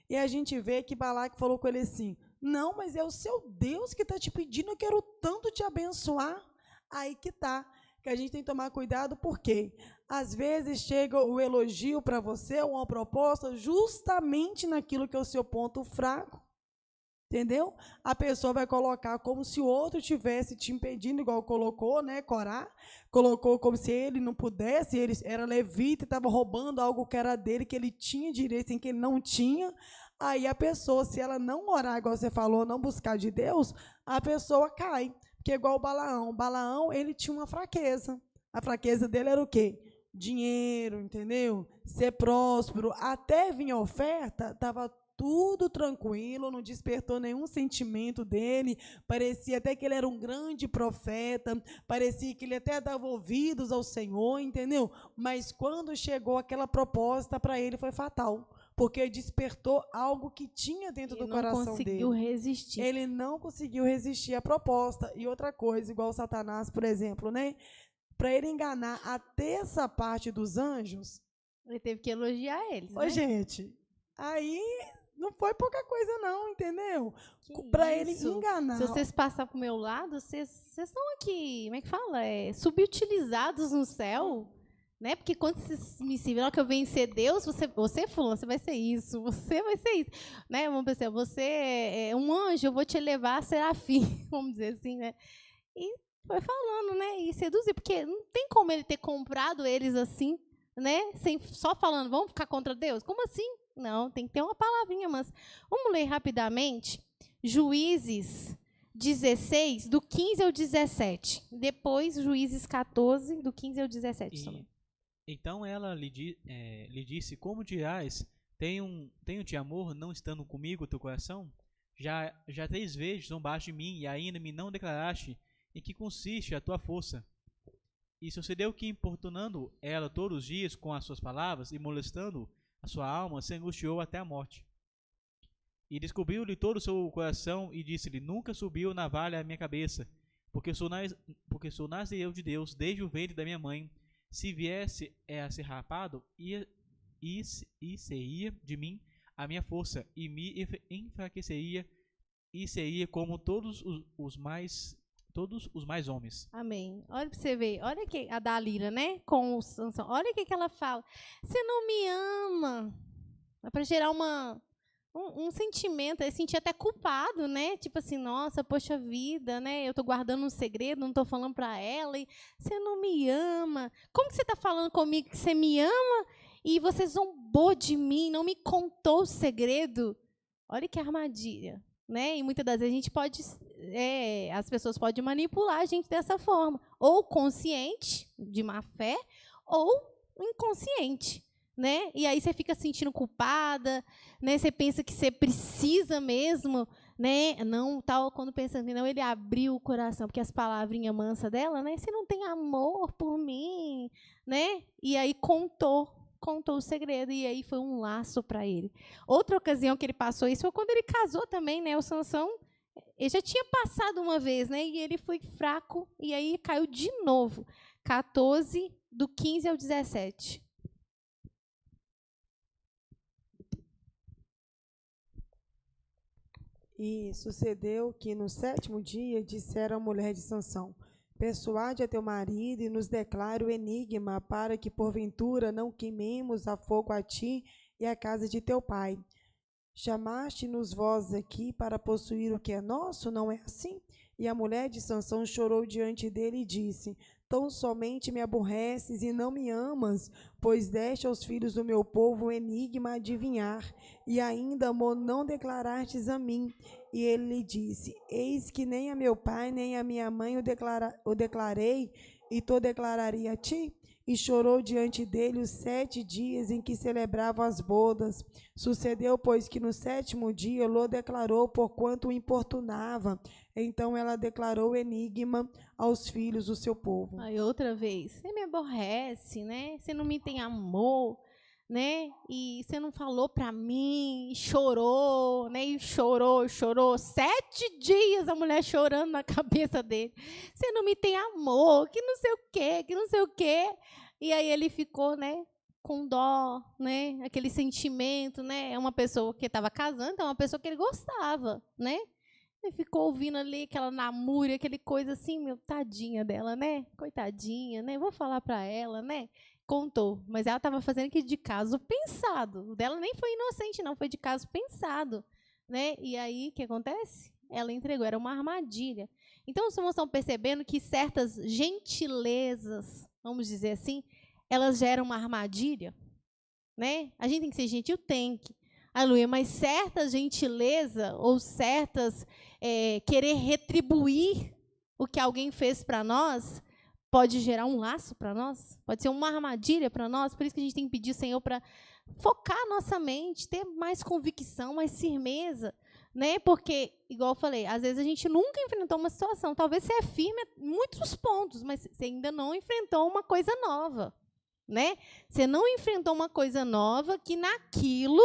E a gente vê que Balaque falou com ele assim, não, mas é o seu Deus que está te pedindo, eu quero tanto te abençoar. Aí que está, que a gente tem que tomar cuidado, porque às vezes chega o elogio para você, uma proposta, justamente naquilo que é o seu ponto fraco, entendeu? A pessoa vai colocar como se o outro tivesse te impedindo, igual colocou, né, Corá, colocou como se ele não pudesse, ele era levita e estava roubando algo que era dele, que ele tinha direito em que ele não tinha. Aí a pessoa, se ela não orar, igual você falou, não buscar de Deus, a pessoa cai. Porque igual o Balaão. Balaão, ele tinha uma fraqueza. A fraqueza dele era o quê? Dinheiro, entendeu? Ser próspero. Até vir a oferta, estava tudo tranquilo, não despertou nenhum sentimento dele. Parecia até que ele era um grande profeta. Parecia que ele até dava ouvidos ao Senhor, entendeu? Mas quando chegou aquela proposta para ele, foi fatal. Porque despertou algo que tinha dentro do coração dele. Ele não conseguiu resistir. Ele não conseguiu resistir à proposta. E outra coisa, igual Satanás, por exemplo, né? Para ele enganar a terça parte dos anjos... Ele teve que elogiar eles, Ô, né? gente, aí não foi pouca coisa não, entendeu? Para ele enganar... Se vocês passarem para o meu lado, vocês estão aqui, como é que fala? Subutilizados no céu... Né? Porque quando vocês me viram que eu vencer Deus, você fulano, você vai ser isso, você vai ser isso. Né? Vamos pensar, você é um anjo, eu vou te elevar a serafim, vamos dizer assim, né? E foi falando, né? E seduzir, porque não tem como ele ter comprado eles assim, né? Só falando, vamos ficar contra Deus? Como assim? Não, tem que ter uma palavrinha, mas vamos ler rapidamente. Juízes 16, do 15 ao 17. Depois, Juízes 14, do 15 ao 17 também. Então ela lhe disse, como dirás, tenho-te amor, não estando comigo o teu coração? Já 3 vezes zombaste de mim, e ainda me não declaraste em que consiste a tua força. E sucedeu que, importunando ela todos os dias com as suas palavras, e molestando a sua alma, se angustiou até a morte. E descobriu-lhe todo o seu coração, e disse-lhe, nunca subiu navalha à minha cabeça, porque sou nazireu de Deus, desde o ventre da minha mãe. Se viesse a ser rapado, seria de mim a minha força, e me enfraqueceria, e seria como todos os mais homens. Amém. Olha para você ver, olha que a Dalila, né, com o Sansão, olha o que ela fala. Você não me ama. É para gerar um sentimento, ele sentia até culpado, né? Tipo assim, nossa, poxa vida, né? Eu tô guardando um segredo, não tô falando para ela, e você não me ama. Como que você tá falando comigo que você me ama e você zombou de mim, não me contou o segredo? Olha que armadilha, né? E muitas das vezes a gente pode, as pessoas podem manipular a gente dessa forma, ou consciente, de má fé, ou inconsciente. Né? E aí você fica se sentindo culpada, né? Você pensa que você precisa mesmo, né? Não, tal, quando pensa que não, ele abriu o coração, porque as palavrinhas mansas dela, né? Você não tem amor por mim, né? E aí contou o segredo, e aí foi um laço para ele. Outra ocasião que ele passou isso foi quando ele casou também, né? O Sansão, ele já tinha passado uma vez, né? E ele foi fraco, e aí caiu de novo. 14, do 15 ao 17. E sucedeu que no 7º dia disseram à mulher de Sansão, persuade a teu marido e nos declare o enigma, para que porventura não queimemos a fogo a ti e a casa de teu pai. Chamaste-nos vós aqui para possuir o que é nosso, não é assim? E a mulher de Sansão chorou diante dele e disse, tão somente me aborreces e não me amas, pois deste aos filhos do meu povo o enigma a adivinhar, e ainda não declarastes a mim. E ele lhe disse: Eis que nem a meu pai, nem a minha mãe o declarei, e tu declararia a ti? E chorou diante dele os 7 dias em que celebravam as bodas. Sucedeu, pois, que no 7º dia Lô declarou, porquanto o importunava. Então ela declarou o enigma aos filhos do seu povo. Aí outra vez, você me aborrece, né? Você não me tem amor, né? E você não falou pra mim, e chorou, né? E chorou. 7 dias a mulher chorando na cabeça dele. Você não me tem amor, que não sei o quê, que não sei o quê. E aí ele ficou, né? Com dó, né? Aquele sentimento, né? É uma pessoa que estava casando, é uma pessoa que ele gostava, né? Ele ficou ouvindo ali aquela namúria, aquele coisa assim, meu, tadinha dela, né? Coitadinha, né? Vou falar pra ela, né? Contou, mas ela estava fazendo aquilo de caso pensado. O dela nem foi inocente, não, foi de caso pensado, né? E aí, o que acontece? Ela entregou, era uma armadilha. Então, os irmãos estão percebendo que certas gentilezas, vamos dizer assim, elas geram uma armadilha, né? A gente tem que ser gentil? Tem que. Aleluia, mas certa gentileza ou certas querer retribuir o que alguém fez para nós pode gerar um laço para nós, pode ser uma armadilha para nós. Por isso que a gente tem que pedir, Senhor, para focar nossa mente, ter mais convicção, mais firmeza, né? Porque, igual eu falei, às vezes a gente nunca enfrentou uma situação. Talvez você é firme em muitos pontos, mas você ainda não enfrentou uma coisa nova, né? Você não enfrentou uma coisa nova que naquilo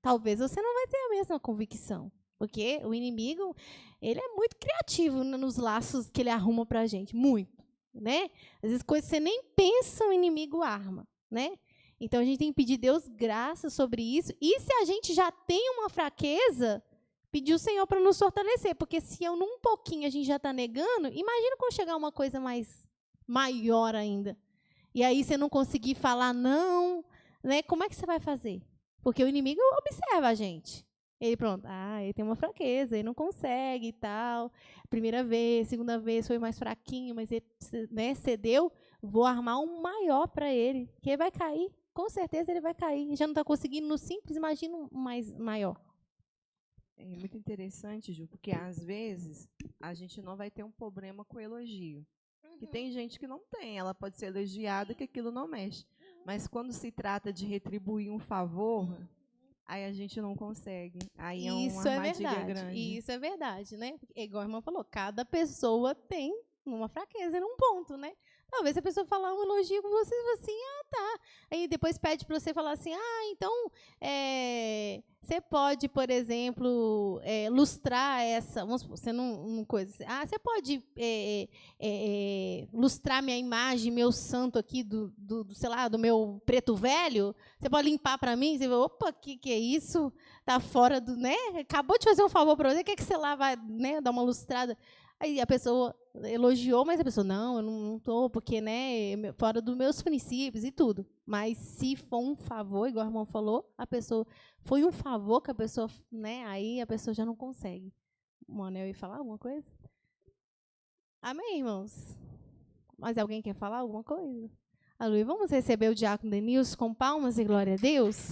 talvez você não vai ter a mesma convicção. Porque o inimigo, ele é muito criativo nos laços que ele arruma para a gente. Muito. Né? Às vezes, coisas que você nem pensa, o inimigo arma. Né? Então, a gente tem que pedir a Deus graça sobre isso. E se a gente já tem uma fraqueza, pedir ao Senhor para nos fortalecer. Porque se eu, num pouquinho, a gente já está negando, imagina quando chegar uma coisa maior ainda. E aí você não conseguir falar não. Né? Como é que você vai fazer? Porque o inimigo observa a gente. Ele, pronto, ele tem uma fraqueza, ele não consegue e tal. Primeira vez, segunda vez foi mais fraquinho, mas ele, né, cedeu. Vou armar um maior para ele, que ele vai cair. Com certeza ele vai cair. Já não está conseguindo no simples, imagina um maior. É muito interessante, Ju, porque às vezes a gente não vai ter um problema com elogio. Que tem gente que não tem, ela pode ser elogiada que aquilo não mexe. Mas quando se trata de retribuir um favor, aí a gente não consegue. Aí é uma armadilha grande. Isso é verdade, né? Igual a irmã falou, cada pessoa tem uma fraqueza num ponto, né? Talvez a pessoa falar um elogio com você e você assim, tá. Aí depois pede para você falar assim, então você pode, por exemplo, lustrar essa, vamos supor, você não coisa assim, você pode lustrar minha imagem, meu santo aqui sei lá, do meu preto velho? Você pode limpar para mim? Você vai, opa, que é isso? Tá fora do, né? Acabou de fazer um favor para você, quer que você lá vai, né, dar uma lustrada? Aí a pessoa elogiou, mas a pessoa, não, eu não estou, porque, né, fora dos meus princípios e tudo. Mas se for um favor, igual a irmã falou, a pessoa, foi um favor que a pessoa, né, aí a pessoa já não consegue. O Manel ia falar alguma coisa? Amém, irmãos? Mais alguém quer falar alguma coisa? Aleluia. Vamos receber o diácono Denilson com palmas e glória a Deus?